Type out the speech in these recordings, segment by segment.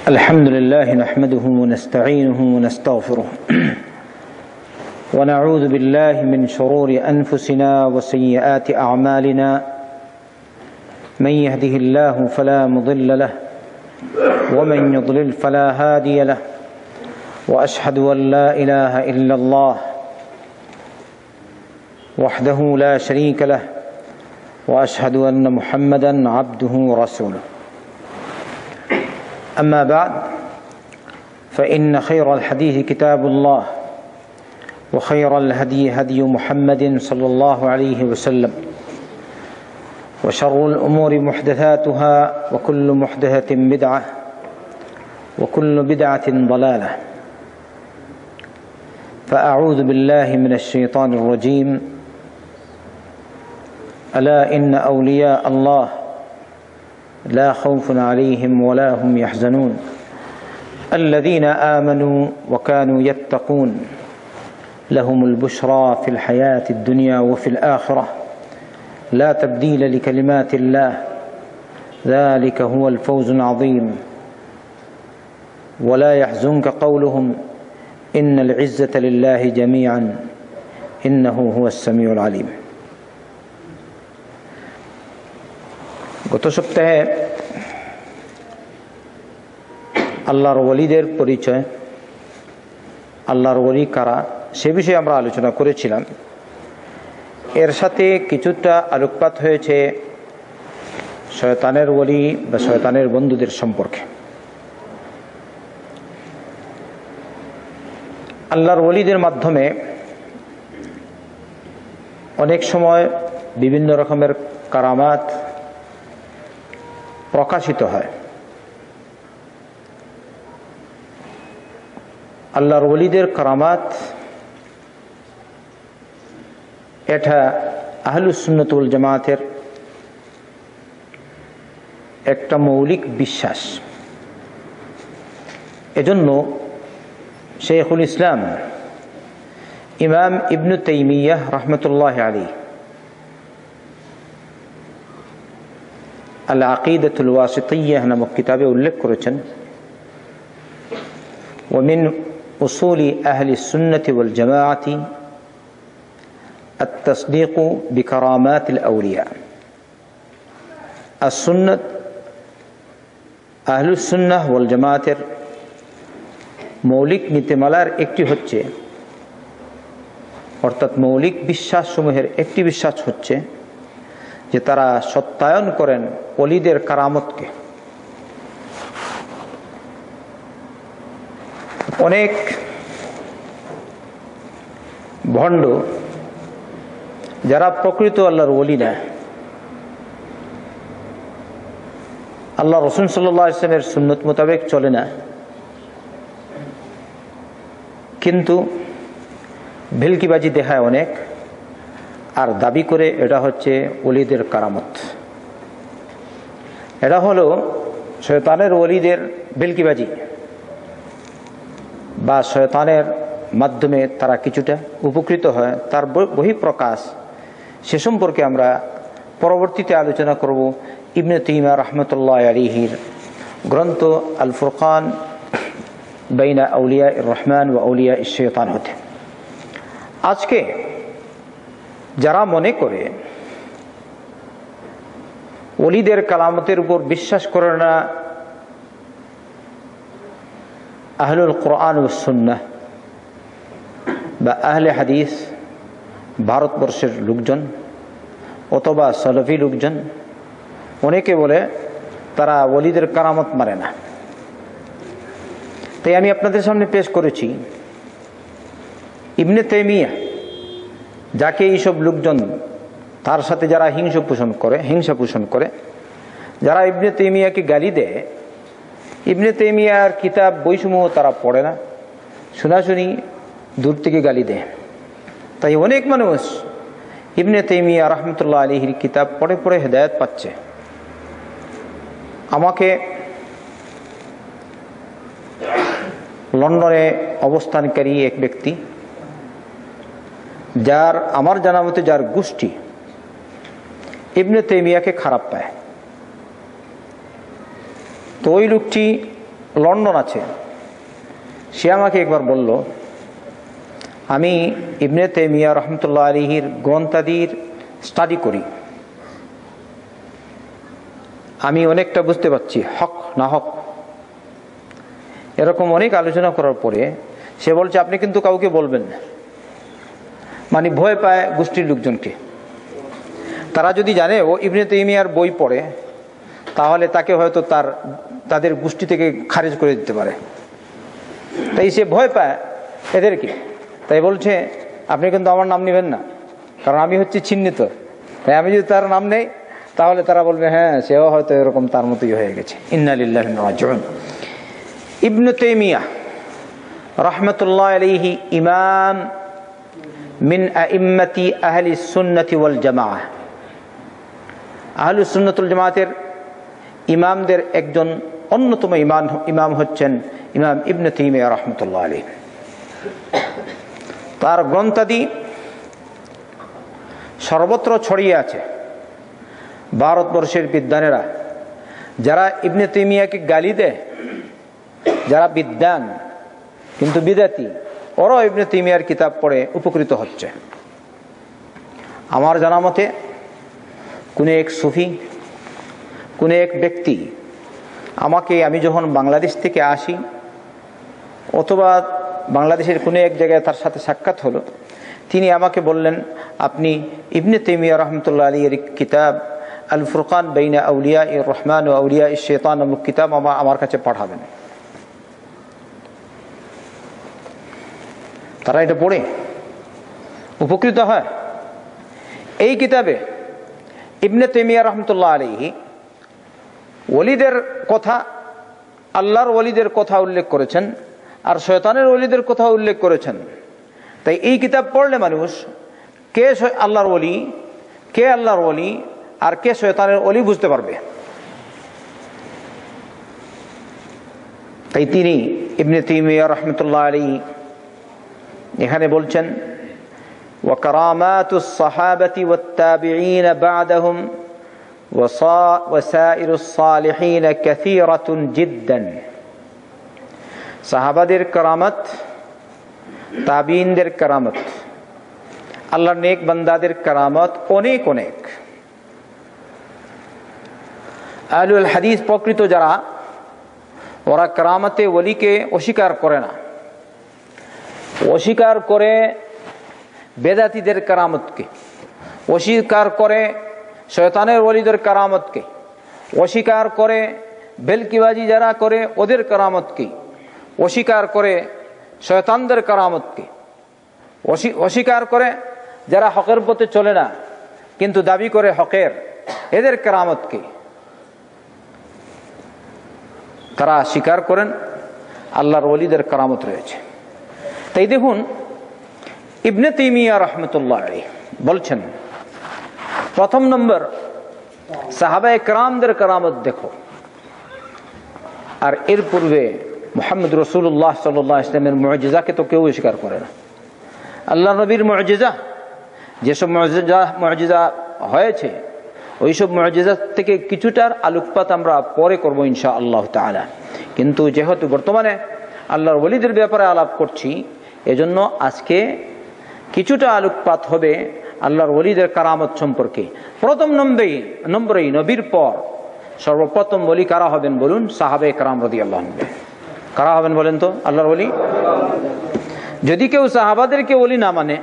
الحمد لله نحمده ونستعينه ونستغفره ونعوذ بالله من شرور أنفسنا وسيئات أعمالنا من يهده الله فلا مضل له ومن يضلل فلا هادي له وأشهد أن لا إله إلا الله وحده لا شريك له وأشهد أن محمدا عبده ورسوله أما بعد فإن خير الحديث كتاب الله وخير الهدي هدي محمد صلى الله عليه وسلم وشر الأمور محدثاتها وكل محدثة بدعة وكل بدعة ضلالة فأعوذ بالله من الشيطان الرجيم ألا إن أولياء الله لا خوف عليهم ولا هم يحزنون الذين آمنوا وكانوا يتقون لهم البشرى في الحياة الدنيا وفي الآخرة لا تبديل لكلمات الله ذلك هو الفوز العظيم ولا يحزنك قولهم إن العزة لله جميعا إنه هو السميع العليم। গত সপ্তাহে আল্লাহর ওলিদের পরিচয়, আল্লাহর ওলি কারা সে বিষয়ে আমরা আলোচনা করেছিলাম। এর সাথে কিছুটা আলোকপাত হয়েছে শয়তানের ওলি বা শয়তানের বন্ধুদের সম্পর্কে। আল্লাহর ওলিদের মাধ্যমে অনেক সময় বিভিন্ন রকমের কারামাত প্রকাশিত হয়। আল্লাহর ওলিদের কারামাত এটা আহলুস সুন্নাত ওয়াল জামাতের একটা মৌলিক বিশ্বাস। এজন্য শেখুল ইসলাম ইমাম ইবনে তাইমিয়াহ রাহমাতুল্লাহি আলাইহি আল আকিদাতুল ওয়াসিতিয়্যাহ নামক কিতাবে উল্লেখ করেছেন, ওমিন উসুলি আহলি সুন্নতি ওয়াল জামাআতি التصديق بكرامات الأولياء। السنة আহলুস সুন্নাহ ওয়াল জামাতের মৌলিক নীতিমালার একটি হচ্ছে, অর্থাৎ মৌলিক বিশ্বাসসমূহের একটি বিশ্বাস হচ্ছে যে তারা সত্যায়ন করেন ওলিদের কারামতকে। অনেক ভণ্ড যারা প্রকৃত আল্লাহর ওলি না, আল্লাহ রাসূল সাল্লাল্লাহু আলাইহি ওয়াসাল্লামের সুন্নত মোতাবেক চলে না, কিন্তু ভেলকিবাজি দেখায় অনেক, আর দাবি করে এটা হচ্ছে ওলিদের কারামত। এটা হলো শয়তানের ওলিদের ভেলকিবাজি বা শয়তানের মাধ্যমে তারা কিছুটা উপকৃত হয়, তার বহিঃপ্রকাশ। সে সম্পর্কে আমরা পরবর্তীতে আলোচনা করব ইবনে তাইমিয়া রাহমাতুল্লাহি আলাইহির গ্রন্থ আল ফুরকান বাইনা আউলিয়া রহমান ওয়া আউলিয়া শাইতান হতে। আজকে যারা মনে করে ওলিদের কালামতের উপর বিশ্বাস করে না আহলুল কোরআন ওয়াস সুন্নাহ বা আহলে হাদিস ভারতবর্ষের লোকজন অথবা সালাফি লোকজন, অনেকে বলে তারা ওলিদের কারামত মানে না। তাই আমি আপনাদের সামনে পেশ করেছি ইবনে তাইমিয়া, যাকে এইসব লোকজন, তার সাথে যারা হিংসা পোষণ করে, যারা ইবনে তাইমিয়াকে গালি দেয়, ইবনে তাইমিয়ার কিতাব বইসমূহ তারা পড়ে না, শোনাশুনি দূর থেকে গালি দেয়। তাই অনেক মানুষ ইবনে তাইমিয়া রাহমাতুল্লাহি আলাইহির কিতাব পড়ে পড়ে হেদায়েত পাচ্ছে। আমাকে লন্ডনে অবস্থানকারী এক ব্যক্তি, যার আমার জানা মতে যার গোষ্ঠী ইবনে তাইমিয়াকে খারাপ পায়, তো ওই লোকটি লন্ডন আছে, সে আমাকে একবার বলল, আমি ইবনে তাইমিয়া রহমতুল্লাহ আলাইহির গ্রন্থাদির স্টাডি করি, আমি অনেকটা বুঝতে পারছি হক না হক। এরকম অনেক আলোচনা করার পরে সে বলছে, আপনি কিন্তু কাউকে বলবেন না। মানে ভয় পায় গোষ্ঠীর লোকজনকে। তারা যদি জানে ও ইবনে তাইমিয়ার বই পড়ে, তাহলে তাকে হয়তো তাদের গোষ্ঠী থেকে খারিজ করে দিতে পারে। তাই সে ভয় পায় এদেরকে। তাই বলছে, আপনি কিন্তু আমার নাম নেবেন না, কারণ আমি হচ্ছে চিহ্নিত। তাই আমি যদি তার নাম নেই, তাহলে তারা বলবে হ্যাঁ, সেও হয়তো এরকম তার মতোই হয়ে গেছে। ইন্না লিল্লাহি ওয়া ইন্না ইলাইহি রাজিউন। ইবনে তাইমিয়া রাহমাতুল্লাহ আলাইহি ইমাম মিন আইম্মাতি আহলিস সুন্নাতি ওয়াল জামাআহ। আহলুস সুন্নাত ওয়াল জামাতের ইমামদের একজন অন্যতম ইমাম হচ্ছেন ইমাম ইবনে তাইমিয়া রাহমাতুল্লাহ আলাইহি। তার গ্রন্থাদি সর্বত্র ছড়িয়ে আছে। ভারতবর্ষের বিদ্বানেরা যারা ইবনে তাইমিয়াকে গালি দেয়, যারা বিদ্বান কিন্তু বিদাতি, ওরাও ইবনে তাইমিয়ার কিতাব পড়ে উপকৃত হচ্ছে। আমার জানা মতে কোন এক সুফি, কোন এক ব্যক্তি আমি যখন বাংলাদেশ থেকে আসি, অথবা বাংলাদেশের কোনো এক জায়গায় তার সাথে সাক্ষাৎ হলো, তিনি আমাকে বললেন, আপনি ইবনে তাইমিয়া রহমতুল্লাহ আলাইহির কিতাব আল ফুরকান বাইনা আউলিয়া ইর রহমান ও আউলিয়া ইশ শাইতান নামক কিতাব আমার কাছে পাঠাবেন। তারা এটা পড়ে উপকৃত হয়। এই কিতাবে ইবনে তাইমিয়া রহমতুল্লাহ আলাইহি ওলিদের কথা, আল্লাহর ওলিদের কথা উল্লেখ করেছেন, আর শয়তানের ওলিদের কথা উল্লেখ করেছেন। তাই এই কিতাব পড়লে মানুষ কে আল্লাহর ওলি, কে আল্লাহর ওলি, আর কে শয়তানের ওলি বুঝতে পারবে। তাই তিনি ইবনে তাইমিয়া রাহমাতুল্লাহ আলাইহি এখানে বলছেন, ওয়া কারামাতুস সাহাবাতি ওয়াত তাবিঈন বা'দাহুম ওয়া সাইরুস সালিহিন কাসীরাতুন জিদ্দান। সাহাবাদের কারামত, তাবিঈনদের কারামত, আল্লাহর নেক বান্দাদের কারামত অনেক অনেক। আহলুল হাদিস প্রকৃত যারা, ওরা কারামতে ওলিকে অস্বীকার করে না, অস্বীকার করে বেদাতীদের কারামতকে, অস্বীকার করে শয়তানের ওলিদের কারামতকে, অস্বীকার করে বেলকিবাজি যারা করে ওদের কারামতকে, অস্বীকার করে শয়তানদের কারামতকে, অস্বীকার করে যারা হকের পথে চলে না কিন্তু দাবি করে হকের, এদের কারামতকে তারা স্বীকার করেন। আল্লাহর ওলিদের কারামত রয়েছে। তাই দেখুন, ইবনে তাইমিয়া রাহমাতুল্লাহ আলাইহি বলছেন, প্রথম নম্বর সাহাবায়ে কেরামদের কারামত দেখো। আর এর পূর্বে মুহাম্মদ রাসূলুল্লাহ সাল্লাল্লাহু আলাইহি ওয়াসাল্লামের মুজিজাকে তো কেউ স্বীকার করে না। আল্লাহ নবীর মুজিজা, যেসব মুজিজা হয়েছে, ওইসব মুজিজা থেকে কিছুটার আলোকপাত আমরা পরে করব ইনশাআল্লাহ তাআলা। কিন্তু যেহেতু বর্তমানে আল্লাহর ওলিদের ব্যাপারে আলাপ করছি, এজন্য আজকে কিছুটা আলোকপাত হবে আল্লাহর ওলিদের কারামত সম্পর্কে। প্রথম নম্বরেই নবীর পর সর্বপ্রথম ওলি কারা হবেন বলুন? সাহাবায়ে কেরাম রাদিয়াল্লাহু আনহুম। কারা হবেন বলেন তো আল্লাহর ওলি? যদি কেউ সাহাবাদেরকে ওলি না মানে,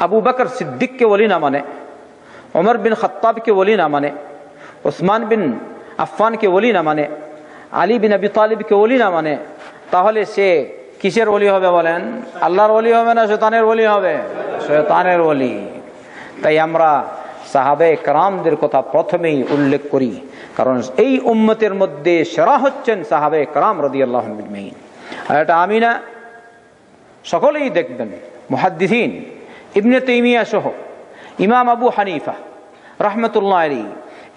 আবু বকর সিদ্দিককে ওলি না মানে, ওমর বিন খাত্তাবকে ওলি না মানে, ওসমান বিন আফফানকে ওলি না মানে, আলী বিন আবি তালিবকে ওলি না মানে, তাহলে সে কিসের ওলি হবে বলেন? আল্লাহর ওলি হবে না শয়তানের ওলি হবে? শয়তানের ওলি। তাই আমরা সাহাবায়ে কেরামদের কথা প্রথমেই উল্লেখ করি, কারণ এই উম্মতের মধ্যে সেরা হচ্ছেন সাহাবায়ে কেরাম রাদিয়াল্লাহু আনহুম। আর এটা আমি না, সকলেই দেখবেন, মুহাদ্দিসিন ইবনে তাইমিয়া সহ, ইমাম আবু হানিফা রাহমাতুল্লাহ আলাইহি,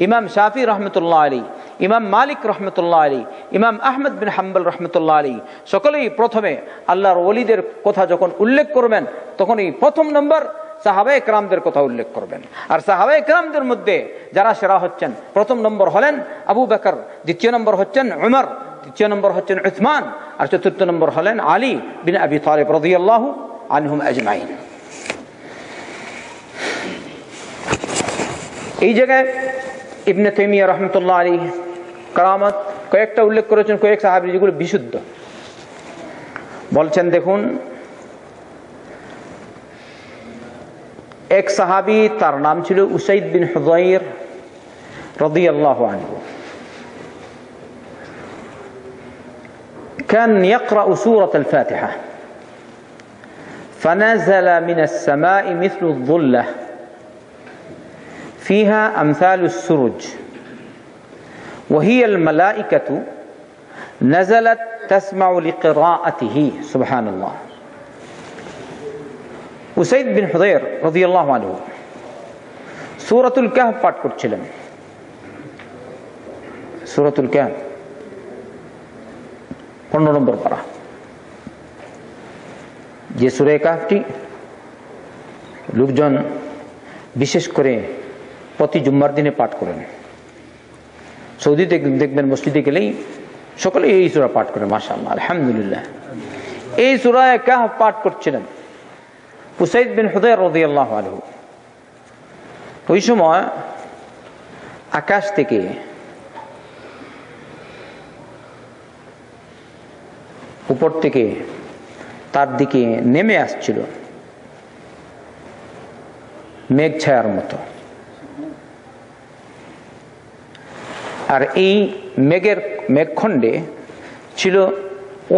ইমাম শাফি রাহমাতুল্লাহ আলাইহি, ইমাম মালিক রাহমাতুল্লাহ আলাইহি, ইমাম আহমদ বিন হাম্বল রাহমাতুল্লাহ আলাইহি, সকলেই প্রথমে আল্লাহর ওলিদের কথা যখন উল্লেখ করবেন, তখনই প্রথম নম্বর সাহাবায়ে কেরামদের কথা উল্লেখ করবেন। আর সাহাবায়ে কেরামদের মধ্যে যারা সেরা হচ্ছেন, প্রথম নম্বর হলেন আবু বকর, দ্বিতীয় নম্বর হচ্ছেন উমর, তৃতীয় নম্বর হচ্ছেন উসমান, আর চতুর্থ নম্বর হলেন আলী বিন আবি তালিব রাদিয়াল্লাহু আনহুম আজমাইন। এই জায়গায় ইবনে তাইমিয়া রাহমাতুল্লাহ আলাইহি কারামাত কয়েকটা উল্লেখ করেছেন, কয়েক সাহাবী যেগুলো বিশুদ্ধ। বলছেন দেখুন, এক সাহাবী, তার নাম ছিল উসাইদ বিন হুযাইর রাদিয়াল্লাহু আনহু। كان يقرأ سورة الفاتحة فنزل من السماء مثل الظلة فيها أمثال السرج وهي الملائكة نزلت تسمع لقراءته سبحان الله. উসাইদ বিন হুযাইর রাদিয়াল্লাহু আনহু সূরাতুল কাহফ পাঠ করছিলেন। সূরাতুল কাহফ 15 নম্বর পারা, যে সূরা কাহফটি লোকজন বিশেষ করে প্রতি জুম্মার দিনে পাঠ করেন। সৌদিতে দেখবেন মসজিদে গেলেই সকলে এই সূরা পাঠ করেন, মাশাআল্লাহ আলহামদুলিল্লাহ। এই সূরা কাহফ পাঠ করছিলেন উসাইদ বিন হুযাইর রাদিয়াল্লাহু আনহু। ওই সময় আকাশ থেকে উপর থেকে তার দিকে নেমে আসছিল মেঘ ছায়ার মতো। আর এই মেঘখণ্ডে ছিল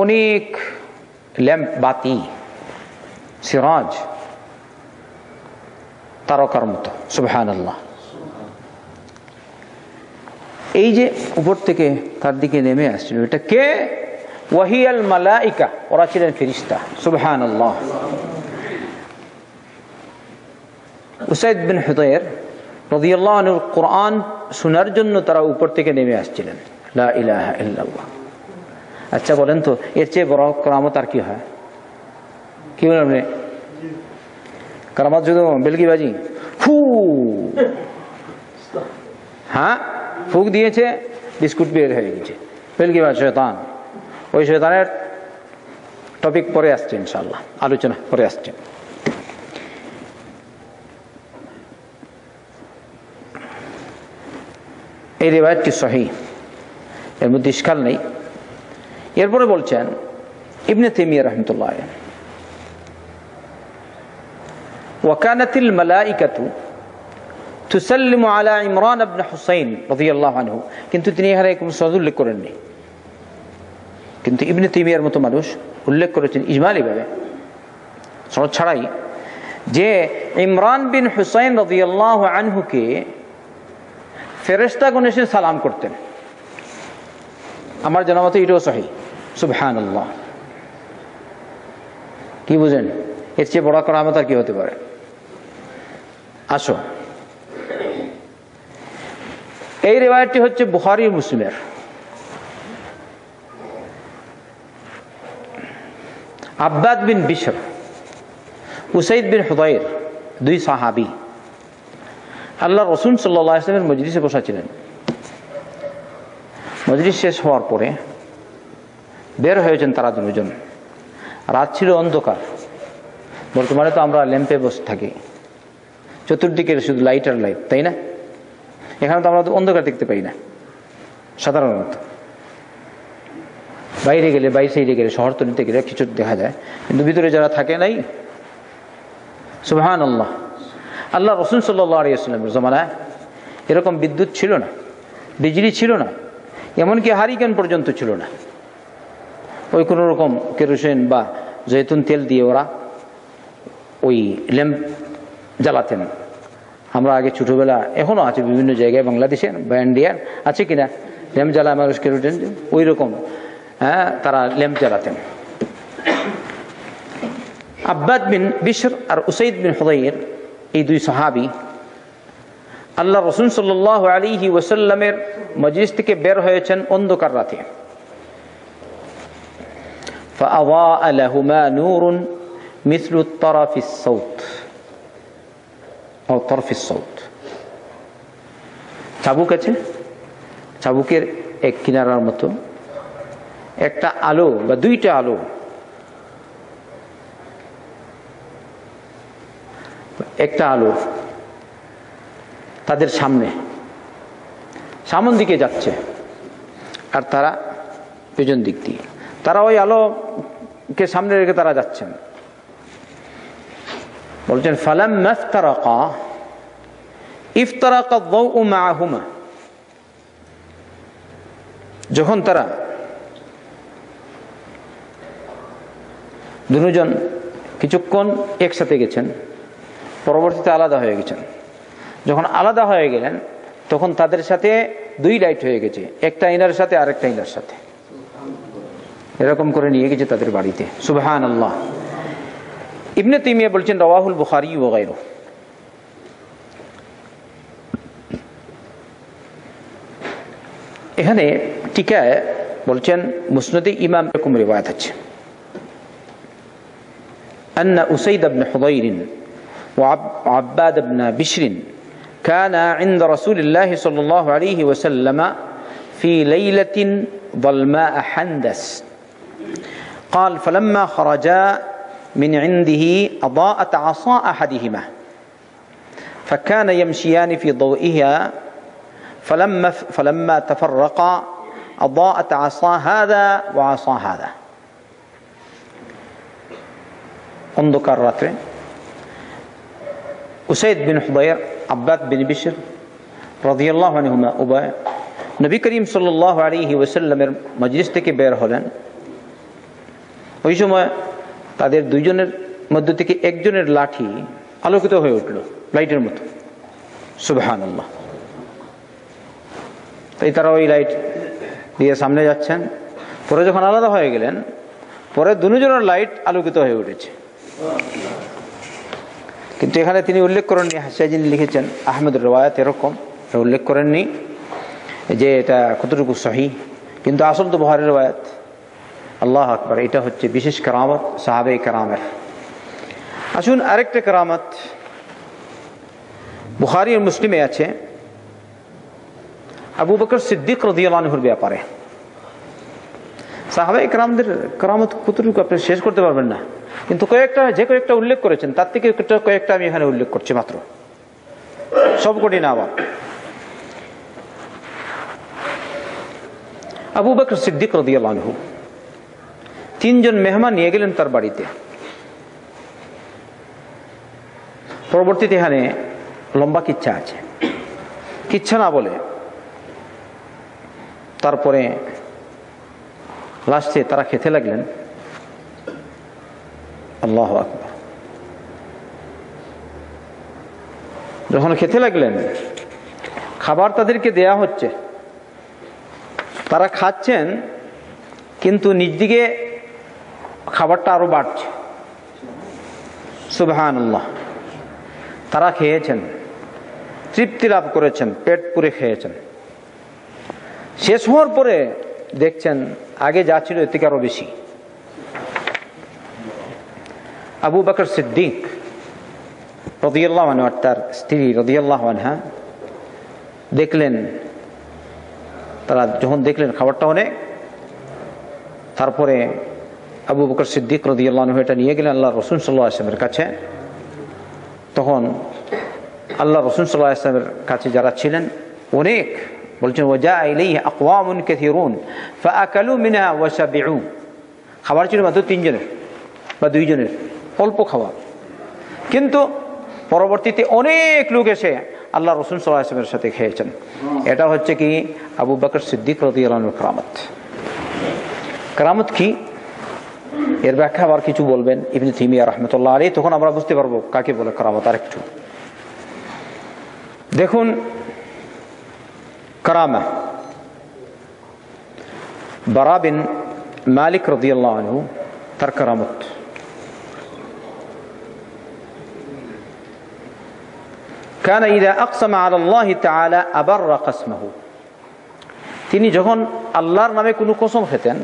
অনেক ল্যাম্প, বাতি, সিরাজ, তারকার মতো। সুবহানাল্লাহ। এই যে উপর থেকে তার দিকে নেমে আসছিল, এটা কে? ওয়াহিয়াল মালাইকা, ওরা ছিলেন ফেরেশতা। সুবহানাল্লাহ। উসাইদ বিন হুযাইর রাদিয়াল্লাহু আনহু কোরআন শোনার জন্য তারা উপর থেকে নেমে আসছিলেন। লা ইলাহা ইল্লাল্লাহ। আচ্ছা বলেন তো, এর চেয়ে বড় কারামত আর কি হয়? কি বলেন আপনি? কারামত শুধু বেলকিবাজি, ফু, হ্যাঁ ফুক দিয়েছে, বিস্কুট বের হয়ে গেছে, বেলকিবাজ শয়তান। ওই শয়তানের টপিক পরে আসছে, ইনশাআল্লাহ আলোচনা পরে আসছে। এই রিওয়ায়াতটি সহিহ, এর মধ্যে ইশকাল নেই। এরপরে বলছেন ইবনে তাইমিয়া রাহমাতুল্লাহ আলাইহি, وكانت الملائكة تسلم على عمران بن حسين رضي الله عنه। কিন্তু তিনি এখানে কোনো সনদ উল্লেখ করেননি, কিন্তু ইবনে তাইমিয়ার মতো মানুষ উল্লেখ করেছেন ইজমালি ভাবে, সনদ ছাড়াই, যে ইমরান বিন হুসাইন রাদিয়াল্লাহু আনহুকে ফেরেশতাগণ এসে সালাম করতেন। আমার জানা মতে এটাও সহিহ। সুবহানাল্লাহ। কি বুঝেন? এর চেয়ে বড় কারামত আর কি হতে পারে? আসো, এই রিওয়ায়াতটি হচ্ছে বুখারী ও মুসলিমের। আব্বাদ বিন বিশর, উসাইদ বিন হুযাইর, দুই সাহাবী আল্লাহ রাসূল সাল্লাল্লাহু আলাইহি ওয়াসাল্লামের মজলিসে বসা ছিলেন। মজলিস শেষ হওয়ার পরে বের হয়েছেন তারা দুজন। রাত ছিল অন্ধকার। বর্তমানে তো আমরা ল্যাম্পে বসে থাকি, চতুর্দিকে শুধু লাইট আর লাইট, তাই না? এখানে তো আমরা অন্ধকার দেখতে পাই না সাধারণত। বাইরে গেলে, সাইডে গেলে, শহরতলিতে গেলে কিছু দেখা যায়, কিন্তু ভিতরে যারা থাকে নাই। সুবহানাল্লাহ। আল্লাহ রাসূল সাল্লাল্লাহু আলাইহি ওয়াসাল্লামের জামানায় এরকম বিদ্যুৎ ছিল না, বিজলি ছিল না, এমনকি হারিকেন পর্যন্ত ছিল না। ওই কোনো রকম কেরোসিন বা জৈতুন তেল দিয়ে ওরা ওই ল্যাম্প জ্বালাতেন। আমরা আগে ছোটবেলা, এখনো আছে বিভিন্ন জায়গায়, বাংলাদেশে বা ইন্ডিয়ার আছে কিনা, ল্যাম্প জ্বালায় মানুষ, কেরোসিন, ওই রকম তারা ল্যাম্প জ্বালাতেন। আব্বাদ বিন বিশর আর উসাইদ বিন হুযাইর, এই দুই সাহাবী আল্লাহ রাসূল সাল্লাল্লাহু আলাইহি ওয়াসাল্লামের মজলিস থেকে বের হয়েছেন অন্ধকার রাতে। فأضاء لهما نور مثل الطرف الصوت ও তরফিস সৌত। চাবুক আছে, চাবুকের এক কিনারার মতো একটা আলো বা দুইটা আলো, একটা আলো তাদের সামন দিকে যাচ্ছে, আর তারা পেছন দিক দিয়ে, তারা ওই আলোকে সামনে রেখে তারা যাচ্ছেন। বলছেন ফালাম্মা ইফতারাকা আদ-দাউ মা'হুমা, যখন তারা দুজন কিছুক্ষণ একসাথে গেছেন, পরবর্তীতে আলাদা হয়ে গেছেন। যখন আলাদা হয়ে গেলেন তখন তাদের সাথে দুই লাইট হয়ে গেছে, একটা ইনার সাথে আরেকটা ইনার সাথে, এরকম করে নিয়ে গেছে তাদের বাড়িতে। সুবহানাল্লাহ। ইবনে তাইমিয়া বলছেন রাওয়াহুল বুখারী ওয়া গায়রুহু। এখানে টিকায় বলছেন মুসনাদে ইমাম এরকম রিওয়ায়াত আছে, أن أسيد بن حضير وعباد بن بشر كان عند رسول الله صلى الله عليه وسلم في ليلة ظلماء حندس، قال فلما خرجا من عنده أضاءت عصا أحدهما فكان يمشيان في ضوئها، فلما تفرقا أضاءت عصا هذا وعصا هذا। অন্ধকার রাত্রে উসাইদ বিন হুদায়র, আব্বাদ বিন বিশর রাদিয়াল্লাহু আনহুমা উভয় নবী করিম সাল্লাল্লাহু আলাইহি ওয়াসাল্লামের মজলিস থেকে বের হলেন। ওই সময় তাদের দুইজনের মধ্য থেকে একজনের লাঠি আলোকিত হয়ে উঠল লাইটের মতো। সুবহানাল্লাহ। তাই তারা ওই লাইট দিয়ে সামনে যাচ্ছেন। পরে যখন আলাদা হয়ে গেলেন, পরে দুজনের লাইট আলোকিত হয়ে উঠেছে। কিন্তু এখানে তিনি উল্লেখ করেননি, হাসিয়া যিনি লিখেছেন আহমদের রিওয়ায়াত এরকম উল্লেখ করেননি যে এটা কতটুকু সহিহ, কিন্তু আসল তো বুখারীর রিওয়ায়াত। আল্লাহু আকবার। এটা হচ্ছে বিশেষ কারামত সাহাবে কেরামের। আসুন আরেকটা কারামত বুখারী ও মুসলিমে আছে, আবু বকর সিদ্দিক রাদিয়াল্লাহু আনহুর ব্যাপারে। সাহাবায়ে কেরামদের কারামত কতটুকু আপনি শেষ করতে পারবেন না, কিন্তু যে কয়েকটা উল্লেখ করেছেন তার থেকে কয়েকটা আমি এখানে উল্লেখ করছি মাত্র, সবকটি না। আবার আবু বকর সিদ্দিক রাদিয়াল্লাহু আনহু তিনজন মেহমান নিয়ে গেলেন তার বাড়িতে। পরবর্তীতে এখানে লম্বা কিচ্ছা আছে, কিচ্ছা না বলে তারপরে লাস্টে তারা খেতে লাগলেন। আল্লাহু আকবার। যখন খেতে লাগলেন, খাবার তাদেরকে দেয়া হচ্ছে, তারা খাচ্ছেন, কিন্তু নিজ দিকে খাবারটা আরো বাড়ছে। সুবহানাল্লাহ। তারা খেয়েছেন, তৃপ্তি লাভ করেছেন, পেট পুরে খেয়েছেন। শেষ হওয়ার পরে দেখছেন আগে যা ছিল এর থেকে আরো বেশি। আবু বকর সিদ্দিক রাদিয়াল্লাহু আনহু আর তার স্ত্রী রাদিয়াল্লাহু আনহা দেখলেন, তারা যখন দেখলেন খাবারটা অনেক, তারপরে আবু বকর সিদ্দিক রাদিয়াল্লাহু আনহু এটা নিয়ে গেলেন আল্লাহ রাসূল সাল্লাল্লাহু আলাইহি ওয়াসাল্লামের কাছে। তখন আল্লাহ রাসূল সাল্লাল্লাহু আলাইহি ওয়াসাল্লামের কাছে যারা ছিলেন অনেক, বলছেন ওয়াজা ইলাইহি আকওয়ামুন কাসীরুন ফাআকালু মিনহা ওয়াশাবিউ। খাবার ছিল মাত্র তিনজনের বা দুইজনের, অল্প খাবার, কিন্তু পরবর্তীতে অনেক লোক এসে আল্লাহ রাসূল সাল্লাল্লাহু আলাইহি ওয়াসাল্লামের সাথে খেয়েছেন। এটা হচ্ছে কি আবু বকর সিদ্দিক রাদিয়াল্লাহু আনহুর কারামত। কারামত কি এর ব্যাখ্যা আবার কিছু বলবেন ইবনে তাইমিয়া রাহমাতুল্লাহ আলাইহি, তখন আমরা বুঝতে পারবো কাকে বলে কারামত। আরেকটু দেখুন কারামা। বারা বিন মালিক রাদিয়াল্লাহু আনহু তার কারামত। كان إذا أقسم على الله تعالى أبر قسمه। তিনি যখন আল্লাহর নামে কোনো কসম খেতেন,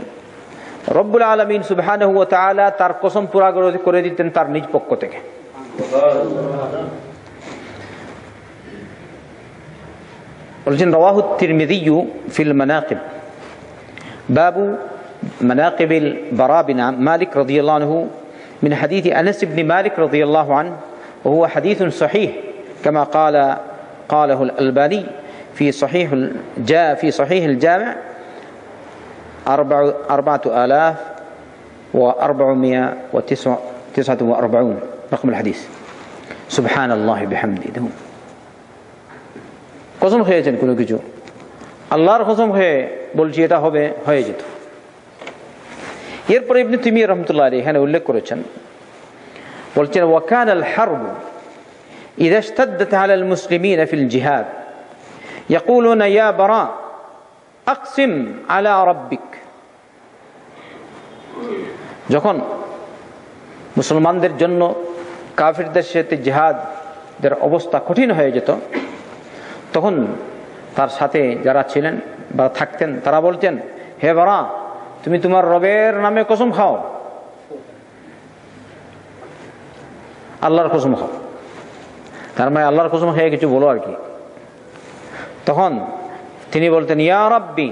রব্বুল আলামিন সুবহানাহু ওয়া তাআলা তার কসম পুরা করে দিতেন তার নিজ পক্ষ থেকে। বলছেন রাওয়াহু তিরমিযী ফিল মানাকিব বাবু মানাকিবিল বারা বিন মালিক রাদিয়াল্লাহু আনহু من حديث أنس بن مالك رضي الله عنه وهو حديث صحيح كما قاله الألباني في صحيح الجامع 4449 رقم الحديث سبحان الله بحمده কসম খেয়েছেন কোনো কিছু আল্লাহর কসম খেয়ে বলছি এটা হবে হয়ে যেত। এরপরে ইবনে তাইমিয়া রাহমাতুল্লাহ আলাইহি এখানে উল্লেখ করেছেন, বলছেন ওয়াকান আল হারব ইযা ইশতাদ্দাত আলা আল মুসলিমিন ফিল জিহাদ ইয়াকুলুনা ইয়া বারা আকসিম আলা রাব্বিক। যখন মুসলমানদের জন্য কাফিরদের সাথে জিহাদের অবস্থা কঠিন হয়ে যেত, তখন তার সাথে যারা ছিলেন বা থাকতেন তারা বলতেন, হে বারা তুমি তোমার রবের নামে কসম খাও, আল্লাহর কসম খাও। তার মানে আল্লাহর কসম খেয়ে কিছু বলো আর কি। তখন তিনি বলতেন, ইয়া রাব্বি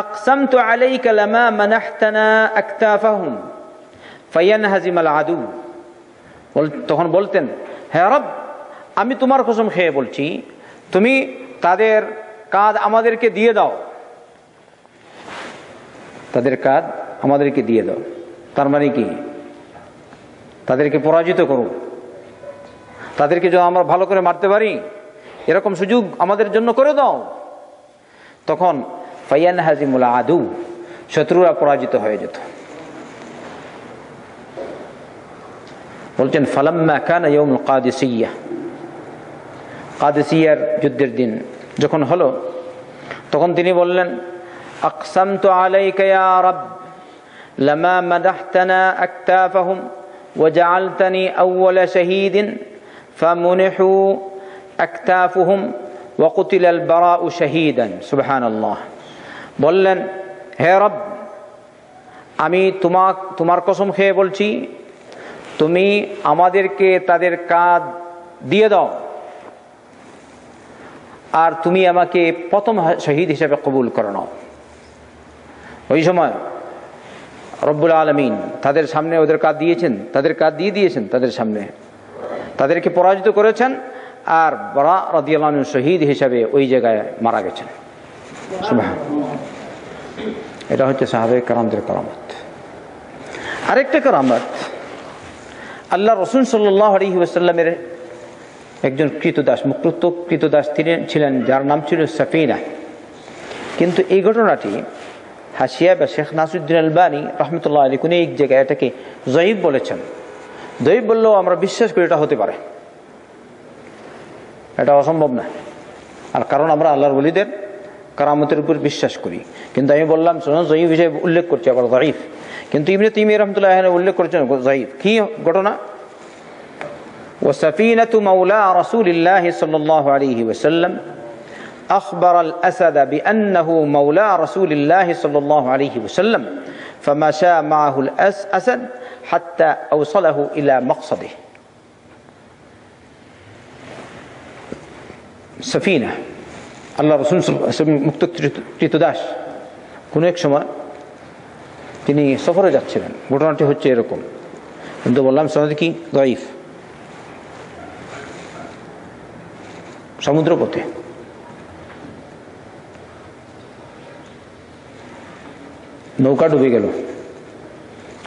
আকসামতু আলাইকা লামা মানাহতানা আকতাফাহুম ফায়ানহাজিমাল আদু। তখন বলতেন, হে রব আমি তোমার কসম খেয়ে বলছি তুমি তাদের কাঁধ আমাদেরকে দিয়ে দাও, তাদের কাঁধ আমাদেরকে দিয়ে দাও। তার মানে কি? তাদেরকে পরাজিত করো, তাদেরকে যদি আমরা ভালো করে মারতে পারি এরকম সুযোগ আমাদের জন্য করে দাও। তখন ফায়ানহাজিমুল আদু, শত্রুরা পরাজিত হয়ে যেত। বলছেন ফালাম্মা কানা ইয়াউমুল কাদিসিয়া, কাদিসিয়ার যুদ্ধের দিন যখন হলো তখন তিনি বললেন, আকসামতু আলাইকা ইয়া রাব লামা মাদাহতানা আকতাফাহুম ওয়াজআলতানি আউওয়ালা শাহীদিন ফামুনিহু আকতাফুহুম ওয়া কুতিলা আল বারাউ শাহীদান। সুবহানাল্লাহ। বললেন, হে রব আমি তোমার কসম খেয়ে বলছি তুমি আমাদেরকে তাদের কাঁধ দিয়ে দাও আর তুমি আমাকে প্রথম শহীদ হিসেবে কবুল করে নাও। ওই সময় রব্বুল আলামিন তাদের সামনে ওদের কাঁধ দিয়েছেন, তাদের কাঁধ দিয়ে দিয়েছেন তাদের সামনে, তাদেরকে পরাজিত করেছেন আর বারা রাদিয়াল্লাহু আনহু শহীদ হিসেবে ওই জায়গায় মারা গেছেন। সুবহানাল্লাহ। এটা হচ্ছে সাহাবায়ে কেরামদের কারামত। আরেকটা কারামত, আল্লাহ রাসূল সাল্লাল্লাহু আলাইহি ওয়াসাল্লামের একজন কৃতদাস, মুক্ত কৃতদাস ছিলেন যার নাম ছিল সাফিনা। কিন্তু এই ঘটনাটি হাসিয়া বা শেখ নাসিরউদ্দিন আলবানী রহমতুল্লাহ আলাইহি কোন এক জায়গায় এটাকে যঈফ বলেছেন। যঈফ বললেও আমরা বিশ্বাস করি এটা হতে পারে, এটা অসম্ভব না। আর কারণ আমরা আল্লাহর ওলিদের কারামতের উপর বিশ্বাস করি। কিন্তু আমি বললাম যঈফ হিসেবে উল্লেখ করছি, আবার যঈফ। কিন্তু ইবনে তাইমিয়া রাহমাতুল্লাহ আলাইহি উল্লেখ করেছেন যঈফ। কি ঘটনা? وسفينة مولى رسول الله صلى الله عليه وسلم أخبر الأسد بأنه مولى رسول الله صلى الله عليه وسلم فمشى معه الأسد حتى أوصله إلى مقصده. سفينة আল্লাহ রাসূল সাল্লাল্লাহু আলাইহি ওয়াসাল্লাম মুক্ত কৃতদাস কোন এক সময় তিনি সফরে যাচ্ছিলেন। ঘটনাটি হচ্ছে এরকম, কিন্তু বললাম সনদ কি যঈফ। সমুদ্রপথে নৌকা ডুবে গেল।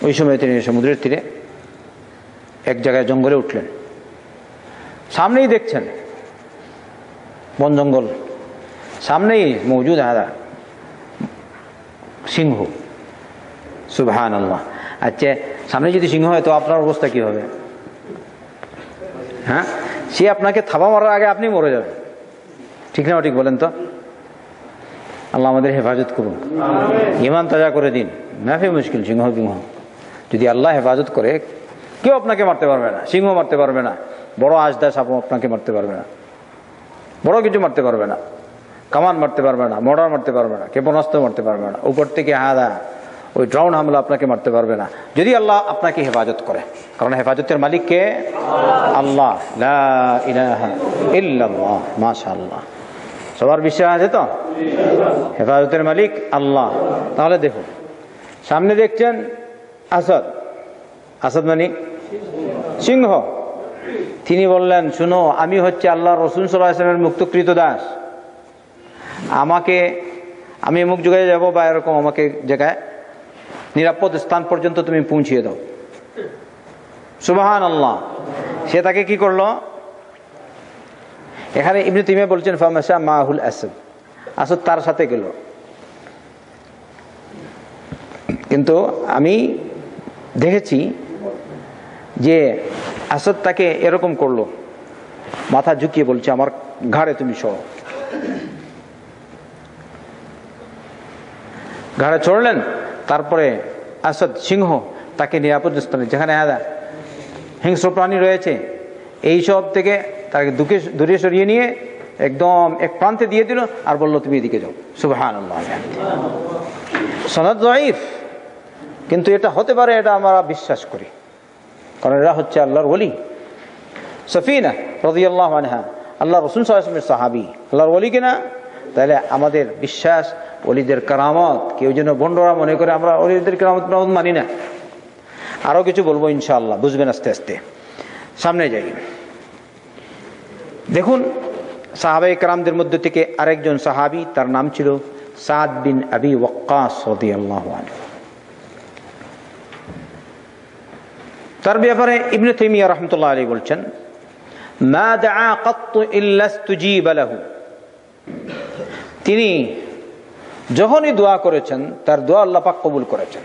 ওই সময় তিনি সমুদ্রের তীরে এক জায়গায় জঙ্গলে উঠলেন। সামনেই দেখছেন বন জঙ্গল, সামনেই মৌজুদ হাদা সিংহ। সুবহানাল্লাহ। আচ্ছা, সামনে যদি সিংহ হয় তো আপনার অবস্থা কি হবে? হ্যাঁ, সে আপনাকে থাবা মারার আগে আপনি মরে যাবেন। ঠিক না? ঠিক বলেন তো? আল্লাহ আমাদের হেফাজত করুন, ঈমান তাজা করে দিন। মাফি মুশকিল সিংহ সিংহ যদি আল্লাহ হেফাজত করে কেউ আপনাকে মারতে পারবে না, সিংহ মারতে পারবে না, বড় আজদা সাপ আপনাকে মারতে পারবে না, বড় কিছু মারতে পারবে না, কামান মারতে পারবে না, মর্ডার মারতে পারবে না, ক্ষেপণাস্ত্র মারতে পারবে না, উপর থেকে হাদা ওই ড্রোন হামলা আপনাকে মারতে পারবে না, যদি আল্লাহ আপনাকে হেফাজত করে। কারণ হেফাজতের মালিক কে? আল্লাহ। লা ইলাহা ইল্লাল্লাহ। মাশাআল্লাহ। সবার বিশ্বাস আছে তো? হেফাজতের মালিক আল্লাহ। তাহলে দেখুন, সামনে দেখছেন আসাদ, আসাদ মানে সিংহ। তিনি বললেন, শুনো, আমি হচ্ছে আল্লাহ রসুল সাল্লাল্লাহু আলাইহি ওয়াসাল্লামের মুক্তকৃত দাস, আমি মুখ যুগে যাব বা এরকম আমাকে জায়গায় নিরাপদ স্থান পর্যন্ত তুমি পৌঁছিয়ে দাও। সুবহানাল্লাহ। সে তাকে কি করলো? এখানে ইবনে তাইমিয়া বলছেন ফামাশা মাহুল আসাদ, আসাদ তার সাথে গেল। কিন্তু আমি দেখেছি যে আসাদ তাকে এরকম করলো, মাথা ঝুঁকিয়ে বলছে, আমার ঘাড়ে তুমি সরো। ঘাড়ে চড়লেন। তারপরে আসাদ সিংহ তাকে নিরাপদ স্থানে, যেখানে হিংস্র প্রাণী রয়েছে, এই সব থেকে তাকে দূরে সরিয়ে নিয়ে একদম এক প্রান্তে দিয়ে দিল আর বলল, তুমি এদিকে যাও। সুবহানাল্লাহ। সনদ যায়ীফ, কিন্তু এটা হতে পারে, এটা আমরা বিশ্বাস করি, কারণ এরা হচ্ছে আল্লাহর ওলি। সফিনা রাদিয়াল্লাহু আনহা আল্লাহ রাসূল সাল্লাল্লাহু আলাইহি ওয়াসাল্লামের সাহাবী, আল্লাহর ওলি কিনা? তাহলে আমাদের বিশ্বাস ওলিদের কারামত। কেউ যেন বন্ডরা মনে করে আমরা ওলিদের কারামত মানি না। আরো কিছু বলবো ইনশাআল্লাহ, বুঝবেন আস্তে আস্তে। সামনে যাই। দেখুন, সাহাবায়ে কেরামদের মধ্যে থেকে আরেকজন সাহাবী, তার নাম ছিল সাদ বিন আবি ওয়াক্কাস রাদিয়াল্লাহু আনহু। তার ব্যাপারে ইবনে তাইমিয়া রাহমাতুল্লাহ আলাইহি বলছেন, মা দাআ কাত্তু ইল্লা ইসতুজিবা লাহু। তিনি যখনই দোয়া করেছেন, তার দোয়া আল্লাহ পাক কবুল করেছেন।